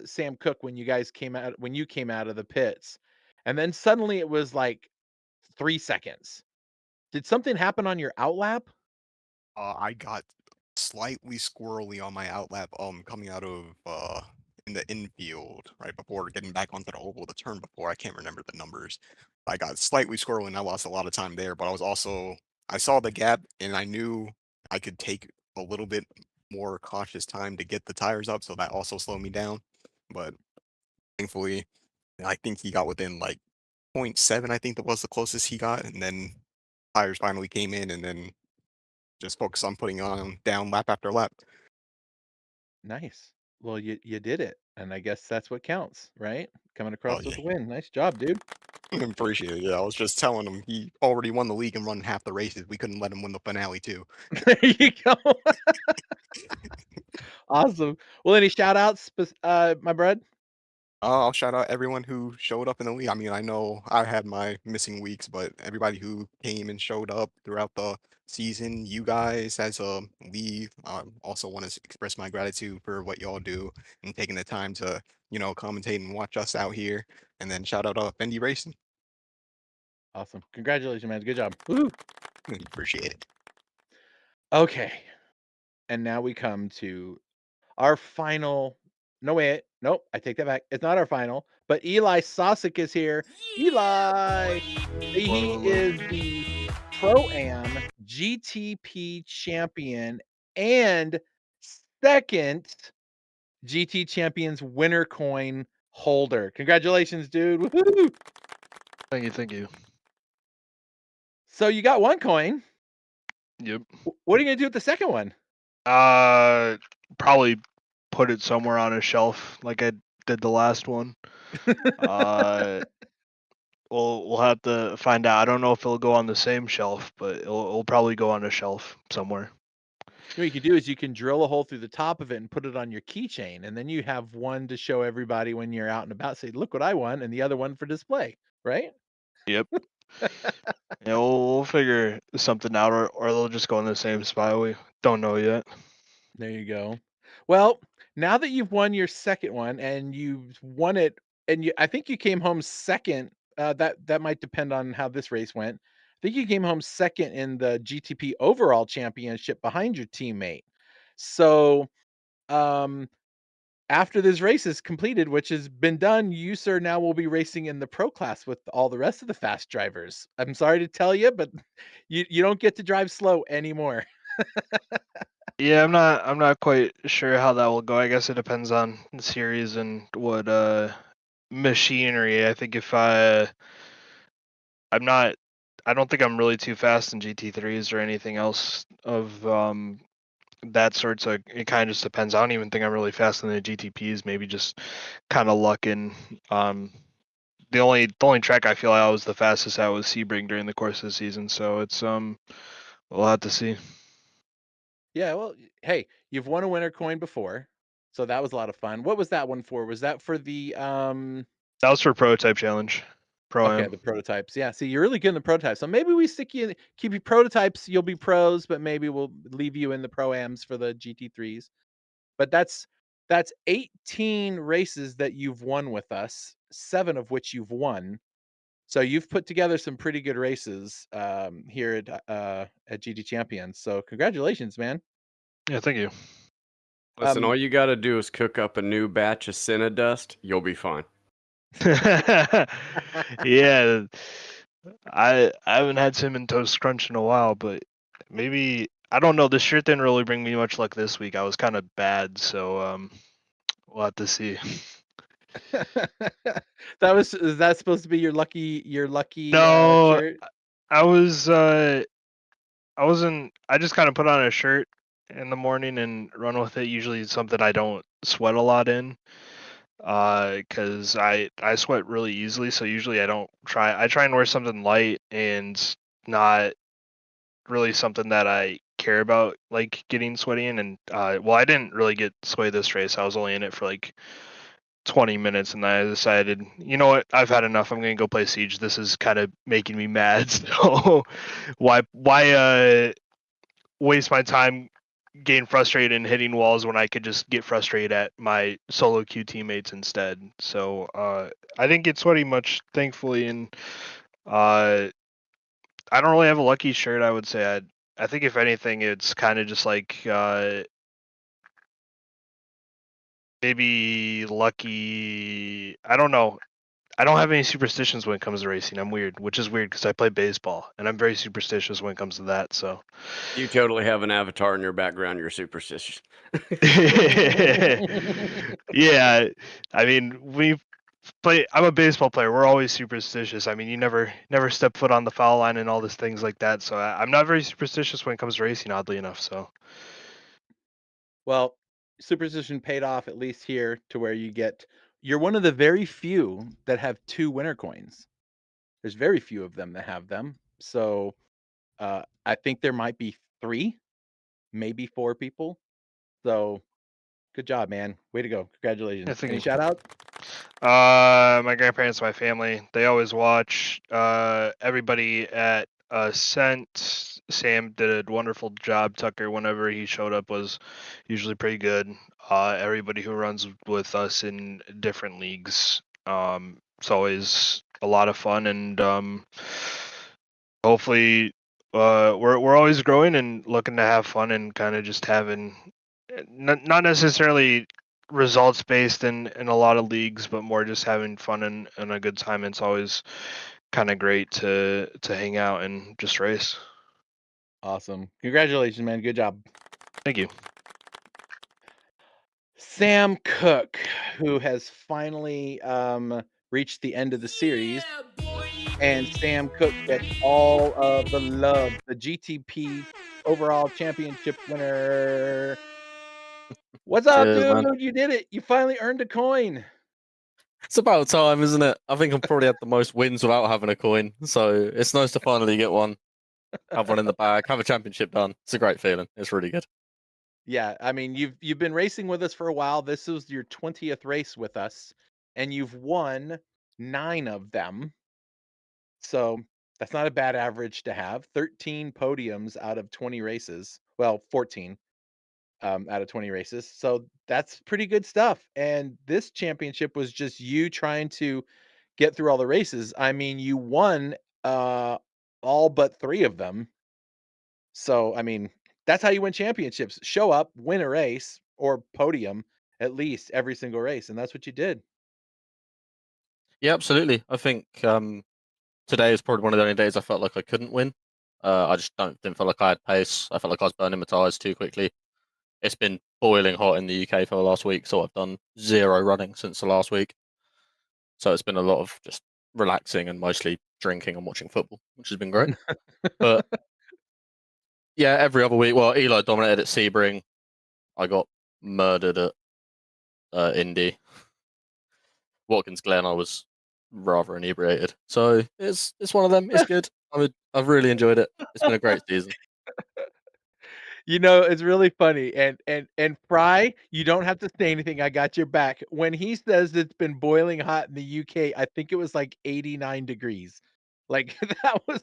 Sam Cook when you came out of the pits. And then suddenly it was like 3 seconds. Did something happen on your outlap? I got slightly squirrely on my outlap, coming out of in the infield right before getting back onto the oval, the turn before. I can't remember the numbers. I got slightly squirrely and I lost a lot of time there, but I saw the gap and I knew I could take a little bit more cautious time to get the tires up, so that also slowed me down. But thankfully, I think he got within like point 0.7, I think that was the closest he got, and then tires finally came in and then just focus on putting on down lap after lap. Nice. Well, you did it, and I guess that's what counts, right? Coming Oh across yeah, with a win. Nice job, dude. appreciate it. Yeah, I was just telling him he already won the league and run half the races. We couldn't let him win the finale too. There you go. Awesome. Well, any shout outs, my bud? I'll shout out everyone who showed up in the league. I mean, I know I had my missing weeks, but everybody who came and showed up throughout the season, you guys as a league, also want to express my gratitude for what y'all do and taking the time to, commentate and watch us out here. And then shout out Fendi Racing. Awesome. Congratulations, man. Good job. Woo. Appreciate it. Okay. And now we come to our final. No, wait. Nope. I take that back. It's not our final, but Eli Sosick is here. Eli. He is the Pro-Am GTP champion and second GT Champions winner coin holder. Congratulations, dude. Woo-hoo. Thank you. So you got one coin. Yep. What are you going to do with the second one? Probably put it somewhere on a shelf like I did the last one. We'll have to find out. I don't know if it'll go on the same shelf, but it'll probably go on a shelf somewhere. What you can do is you can drill a hole through the top of it and put it on your keychain, and then you have one to show everybody when you're out and about. Say, look what I won, and the other one for display, right? Yep. Yeah, we'll figure something out, or they'll just go in the same spot. We don't know yet. There you go. Well, now that you've won your second one and you've won it, and I think you came home second. That might depend on how this race went. I think you came home second in the GTP overall championship behind your teammate. So, after this race is completed, which has been done, you, sir, now will be racing in the pro class with all the rest of the fast drivers. I'm sorry to tell you, but you don't get to drive slow anymore. Yeah, I'm not quite sure how that will go. I guess it depends on the series and what machinery. I think if I'm not I don't think I'm really too fast in GT3s or anything else of that sort. So it kind of just depends. I don't even think I'm really fast in the GTPs. Maybe just kind of luck in. The only track I feel I was the fastest at was Sebring during the course of the season. So it's we'll have to see. Yeah, well, hey, you've won a winner coin before, so that was a lot of fun. What was that one for? Was that for the That was for Prototype Challenge. okay, Pro-Am. the prototypes. Yeah, see, you're really good in the prototypes. So maybe we keep you prototypes, you'll be pros, but maybe we'll leave you in the pro-ams for the GT3s. But that's 18 races that you've won with us, 7 of which you've won. So you've put together some pretty good races here at GT Champions. So congratulations, man. Yeah, thank you. Listen, all you got to do is cook up a new batch of Cinedust. You'll be fine. Yeah, I haven't had cinnamon toast crunch in a while, but maybe I don't know. This shirt didn't really bring me much luck this week. I was kind of bad, so we'll have to see. Is that supposed to be your lucky No, shirt? I just kind of put on a shirt in the morning and run with it. Usually it's something I don't sweat a lot in. Because I sweat really easily, so usually I try and wear something light and not really something that I care about, like getting sweaty in. And well, I didn't really get sweaty this race. I was only in it for like 20 minutes, and I decided, you know what, I've had enough. I'm gonna go play Siege. This is kind of making me mad. So why waste my time getting frustrated and hitting walls when I could just get frustrated at my solo queue teammates instead. So I didn't get sweaty much, thankfully, and I don't really have a lucky shirt. I would say I think if anything, it's kind of just like maybe lucky. I don't know. I don't have any superstitions when it comes to racing. I'm weird, which is weird because I play baseball and I'm very superstitious when it comes to that. So You totally have an avatar in your background. You're superstitious. yeah, I mean, I'm a baseball player. We're always superstitious. I mean, you never step foot on the foul line and all these things like that. So I'm not very superstitious when it comes to racing, oddly enough. So Well, superstition paid off, at least here, to where you're one of the very few that have 2 winner coins. There's very few of them that have them. So I think there might be 3, maybe 4 people. So good job, man. Way to go. Congratulations. yeah, thank Any you. shout out? My grandparents, my family, they always watch. Everybody at Ascent. Sam did a wonderful job. Tucker, whenever he showed up, was usually pretty good. Everybody who runs with us in different leagues, it's always a lot of fun, and hopefully, we're always growing and looking to have fun and kind of just having not necessarily results based in a lot of leagues, but more just having fun and a good time. It's always kind of great to hang out and just race. Awesome. Congratulations, man. Good job. Thank you. Sam Cook, who has finally reached the end of the series. And Sam Cook gets all of the love. The GTP overall championship winner. What's up, Cheers, dude? man. You did it. You finally earned a coin. It's about time, isn't it? I think I've probably had the most wins without having a coin, so it's nice to finally get one, have one in the bag, have a championship done. It's a great feeling. It's really good. Yeah, I mean, you've been racing with us for a while. This is your 20th race with us, and you've won 9 of them. So that's not a bad average to have. 13 podiums out of 20 races. Well, 14 out of 20 races. So that's pretty good stuff. And this championship was just you trying to get through all the races. I mean, you won all but 3 of them. So, I mean, that's how you win championships. Show up, win a race or podium at least every single race, and that's what you did. Yeah, absolutely. I think today is probably one of the only days I felt like I couldn't win. I just didn't feel like I had pace. I felt like I was burning my tires too quickly. It's been boiling hot in the UK for the last week, so I've done 0 running since the last week. So it's been a lot of just relaxing and mostly drinking and watching football, which has been great. But yeah, every other week, well, Eli dominated at Sebring. I got murdered at Indy. Watkins Glen, I was rather inebriated. So it's one of them. It's good. I've really enjoyed it. It's been a great season. You know, it's really funny. And Fry, you don't have to say anything. I got your back. When he says it's been boiling hot in the UK, I think it was like 89 degrees. Like that was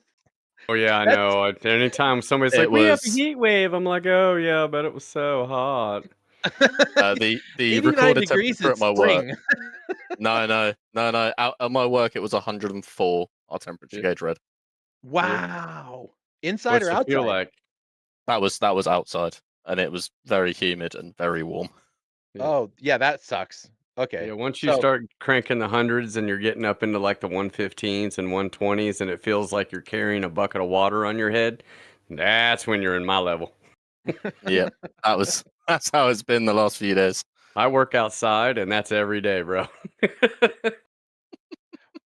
Oh yeah, I that's know. Anytime somebody's It like, "We have a was heat wave," I'm like, "Oh yeah, I bet it was so hot." the 89 recorded degrees temperature in at my work. spring. No. Out at my work, it was 104 our temperature Yeah. gauge read. Wow. Inside What's or it outside? feel like? That was outside, and it was very humid and very warm. Yeah. Oh, yeah, that sucks. Okay. Yeah, once you So start cranking the hundreds and you're getting up into like the 115s and 120s and it feels like you're carrying a bucket of water on your head, that's when you're in my level. Yeah, that's how it's been the last few days. I work outside and that's every day, bro.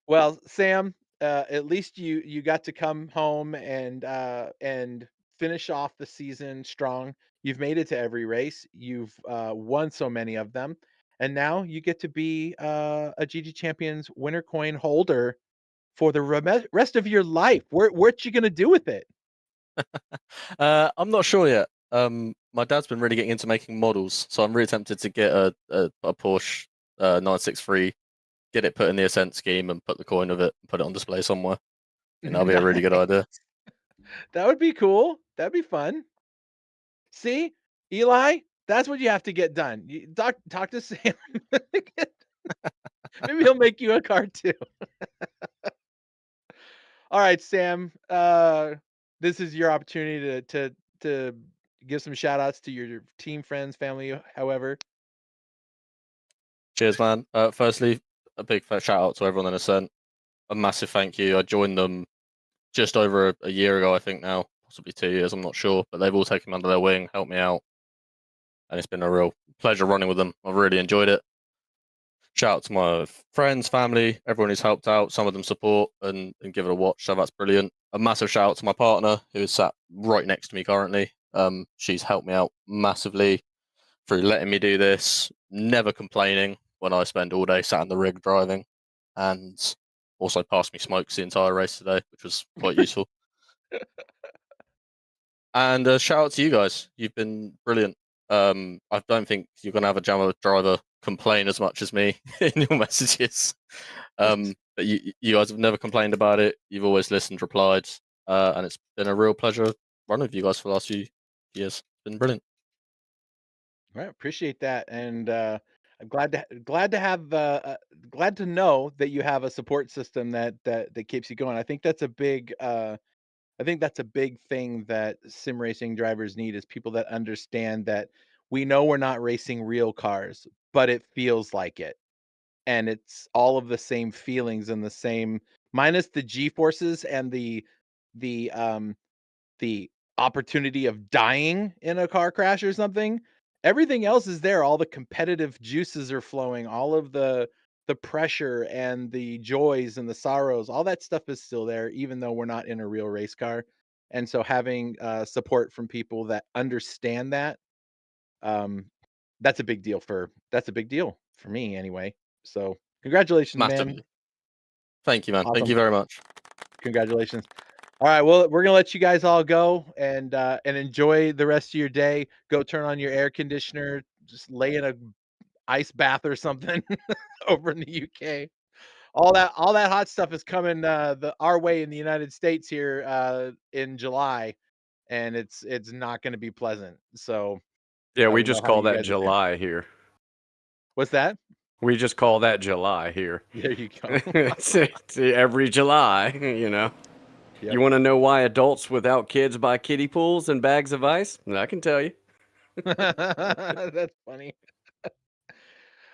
well, Sam, at least you got to come home and finish off the season strong. You've made it to every race. You've won so many of them, and now you get to be a GT Champions winner coin holder for the rest of your life. What you gonna do with it? I'm not sure yet. My dad's been really getting into making models, so I'm really tempted to get a Porsche 963, get it put in the Ascent scheme, and put the coin of it and put it on display somewhere. And that'll be a really good idea. That would be cool. That'd be fun. See, Eli, that's what you have to get done. You talk to Sam. Maybe he'll make you a car too. All right, Sam. This is your opportunity to give some shout outs to your team, friends, family, however. Cheers, man. Firstly, a big shout out to everyone in Ascent. A massive thank you. I joined them just over a year ago, I think now, possibly 2 years, I'm not sure. But they've all taken me under their wing, helped me out. And it's been a real pleasure running with them. I've really enjoyed it. Shout out to my friends, family, everyone who's helped out. Some of them support and give it a watch. So that's brilliant. A massive shout out to my partner who is sat right next to me currently. She's helped me out massively through letting me do this, never complaining when I spend all day sat in the rig driving, and also passed me smokes the entire race today, which was quite useful. And shout out to you guys. You've been brilliant. I don't think you're going to have a Jammer driver complain as much as me in your messages. But you guys have never complained about it. You've always listened, replied, and it's been a real pleasure running with you guys for the last few years. It's been brilliant. All right, appreciate that, and I'm glad to know that you have a support system that keeps you going. I think that's a big thing that sim racing drivers need, is people that understand that we know we're not racing real cars, but it feels like it. And it's all of the same feelings and the same, minus the G-forces and the opportunity of dying in a car crash or something. Everything else is there. All the competitive juices are flowing, all of the pressure and the joys and the sorrows, all that stuff is still there, even though we're not in a real race car. And so having support from people that understand that, that's a big deal for me anyway. So congratulations, man. Massively. Thank you, man. Awesome. Thank you very much. Congratulations. All right, well, we're gonna let you guys all go and enjoy the rest of your day. Go turn on your air conditioner, just lay in a ice bath or something over in the UK. All that hot stuff is coming our way in the United States here in July, and it's not going to be pleasant. So Yeah, we we know just how call you that guys are doing. July here. What's that? We just call that July here. There you go. See, every July, you know. Yep. You want to know why adults without kids buy kiddie pools and bags of ice? I can tell you. That's funny.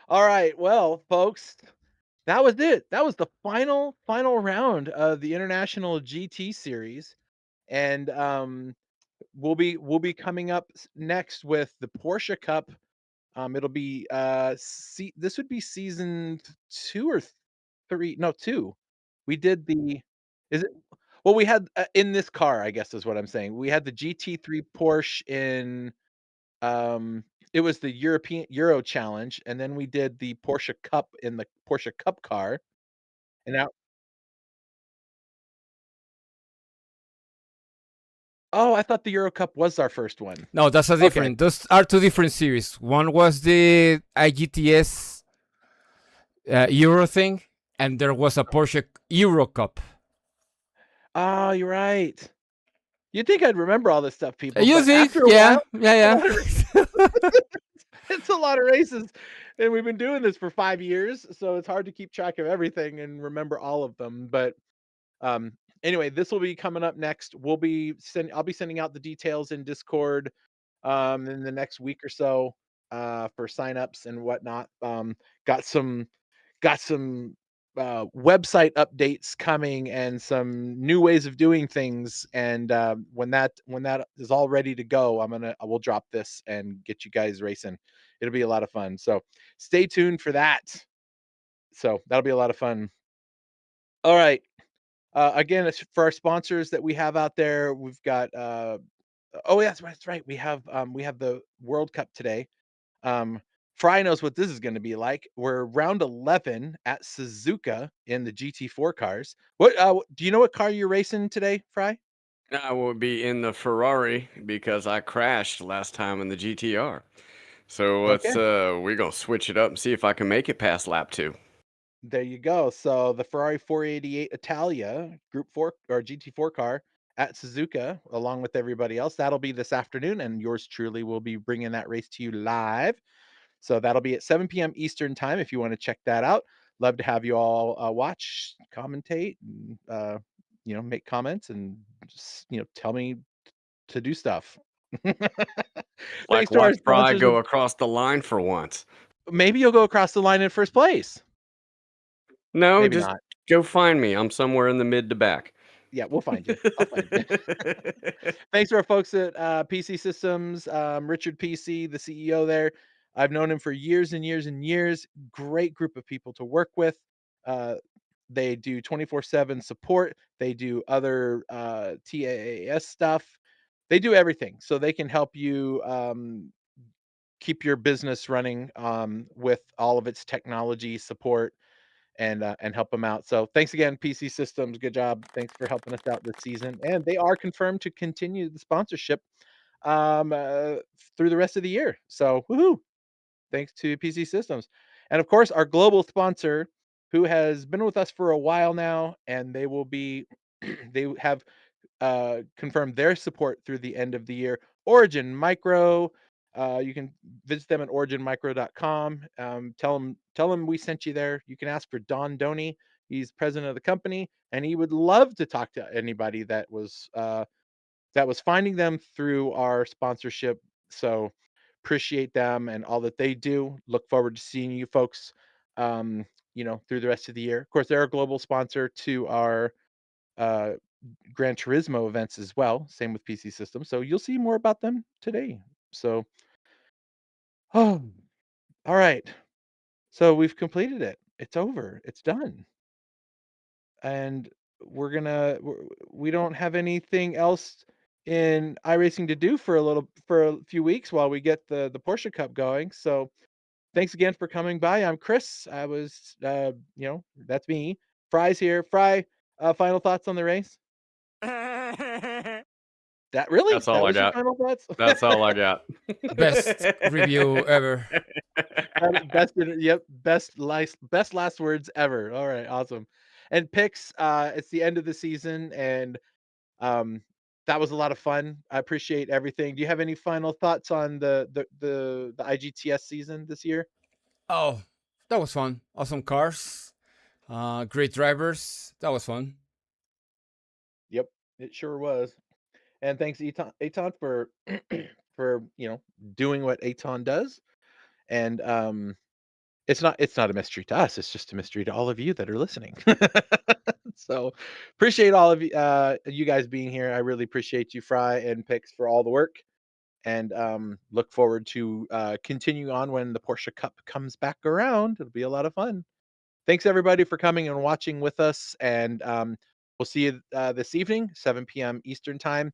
All right, well, folks, that was it. That was the final round of the International GT Series, and we'll be coming up next with the Porsche Cup. It'll be this would be season 2 or 3. No, 2. We did the is it well, we had in this car, I guess is what I'm saying. We had the GT3 Porsche in it was the Euro Challenge, and then we did the Porsche Cup in the Porsche Cup car. And now oh, I thought the Euro Cup was our first one. No, that's a different. Those are two different series. One was the IGTS Euro thing, and there was a Porsche Euro Cup. Oh, you're right. You'd think I'd remember all this stuff, people. You but think? after a Yeah, while, yeah. it's a lot of races, and we've been doing this for 5 years, so it's hard to keep track of everything and remember all of them. But Anyway, this will be coming up next. I'll be sending out the details in Discord in the next week or so for signups and whatnot. Got some website updates coming and some new ways of doing things. And when that is all ready to go, I will drop this and get you guys racing. It'll be a lot of fun. So stay tuned for that. So that'll be a lot of fun. All right. Again, it's for our sponsors that we have out there. We've got oh, yeah, that's right. We have the World Cup today. Fry knows what this is going to be like. We're round 11 at Suzuka in the GT4 cars. What do you know what car you're racing today, Fry? I will be in the Ferrari because I crashed last time in the GTR. So let's Okay. we're gonna switch it up and see if I can make it past lap 2. There you go. So the Ferrari 488 Italia Group 4 or GT4 car at Suzuka, along with everybody else. That'll be this afternoon, and yours truly will be bringing that race to you live. So that'll be at 7 p.m. Eastern time if you want to check that out. Love to have you all watch, commentate, and make comments and just tell me to do stuff. Thanks Like to our watch Fry sponsors. go across the line for once. Maybe you'll go across the line in first place. No, Maybe just not. go find me. I'm somewhere in the mid to back. Yeah, we'll find you. I'll find you. Thanks to our folks at Peacey Systems, Richard Peacey, the CEO there. I've known him for years and years and years. Great group of people to work with. They do 24/7 support. They do other TAAS stuff. They do everything, so they can help you keep your business running with all of its technology support and help them out. So thanks again, PC Systems. Good job. Thanks for helping us out this season. And they are confirmed to continue the sponsorship um, uh, through the rest of the year. So woohoo! Thanks to PC Systems. And of course, our global sponsor, who has been with us for a while now, and they will be, they have confirmed their support through the end of the year. Origin Micro. You can visit them at originmicro.com. Tell them we sent you there. You can ask for Don Doney. He's president of the company, and he would love to talk to anybody that was finding them through our sponsorship. So appreciate them and all that they do. Look forward to seeing you folks, through the rest of the year. Of course, they're a global sponsor to our uh, Gran Turismo events as well. Same with PC Systems. So you'll see more about them today. So, oh, all right. So we've completed it. It's over. It's done. And we don't have anything else in iRacing to do for a few weeks while we get the Porsche Cup going. So thanks again for coming by. I'm Chris. I was that's me. Fry's here. Fry, final thoughts on the race? That That's all I was your got. final thoughts? That's all I got. Best review ever. Best last words ever. All right, awesome. And picks, it's the end of the season, and that was a lot of fun. I appreciate everything. Do you have any final thoughts on the IGTS season this year? Oh, that was fun. Awesome cars. Great drivers. That was fun. Yep, it sure was. And thanks, Aton for for doing what Aton does. And it's not a mystery to us. It's just a mystery to all of you that are listening. So appreciate all of you guys being here. I really appreciate you, Fry and Pix, for all the work. And look forward to continue on when the Porsche Cup comes back around. It'll be a lot of fun. Thanks everybody for coming and watching with us. And we'll see you this evening, 7 p.m. Eastern time.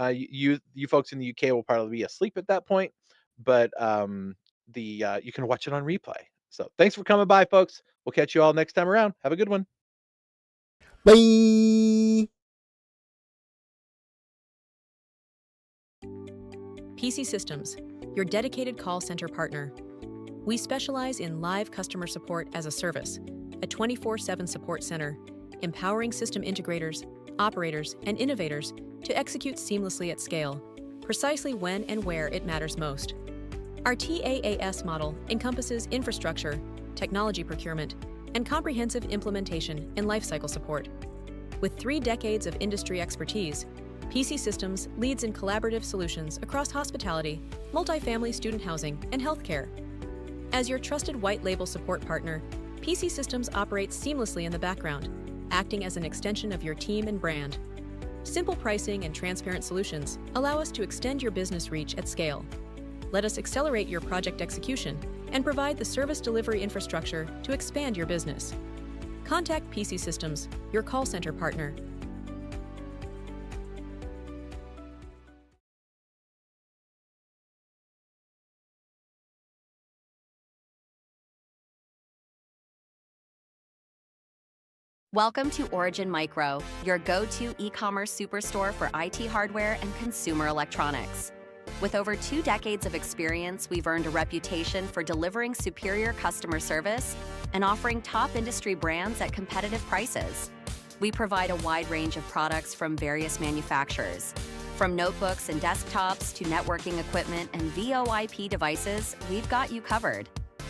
You folks in the UK will probably be asleep at that point, but you can watch it on replay. So thanks for coming by, folks. We'll catch you all next time around. Have a good one. Bye. PC Systems, your dedicated call center partner. We specialize in live customer support as a service, a 24/7 support center, empowering system integrators, operators, and innovators to execute seamlessly at scale, precisely when and where it matters most. Our TAAS model encompasses infrastructure, technology procurement, and comprehensive implementation and lifecycle support. With 3 decades of industry expertise, Peacey Systems leads in collaborative solutions across hospitality, multifamily student housing, and healthcare. As your trusted white label support partner, Peacey Systems operates seamlessly in the background, acting as an extension of your team and brand. Simple pricing and transparent solutions allow us to extend your business reach at scale. Let us accelerate your project execution and provide the service delivery infrastructure to expand your business. Contact Peacey Systems, your call center partner. Welcome to Origin Micro, your go-to e-commerce superstore for IT hardware and consumer electronics. With over 2 decades of experience, we've earned a reputation for delivering superior customer service and offering top industry brands at competitive prices. We provide a wide range of products from various manufacturers. From notebooks and desktops to networking equipment and VoIP devices, we've got you covered.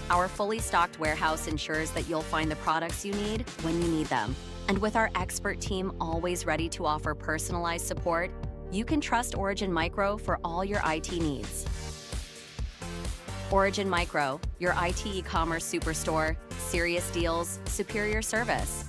Our fully stocked warehouse ensures that you'll find the products you need when you need them. And with our expert team always ready to offer personalized support, you can trust Origin Micro for all your IT needs. Origin Micro, your IT e-commerce superstore, serious deals, superior service.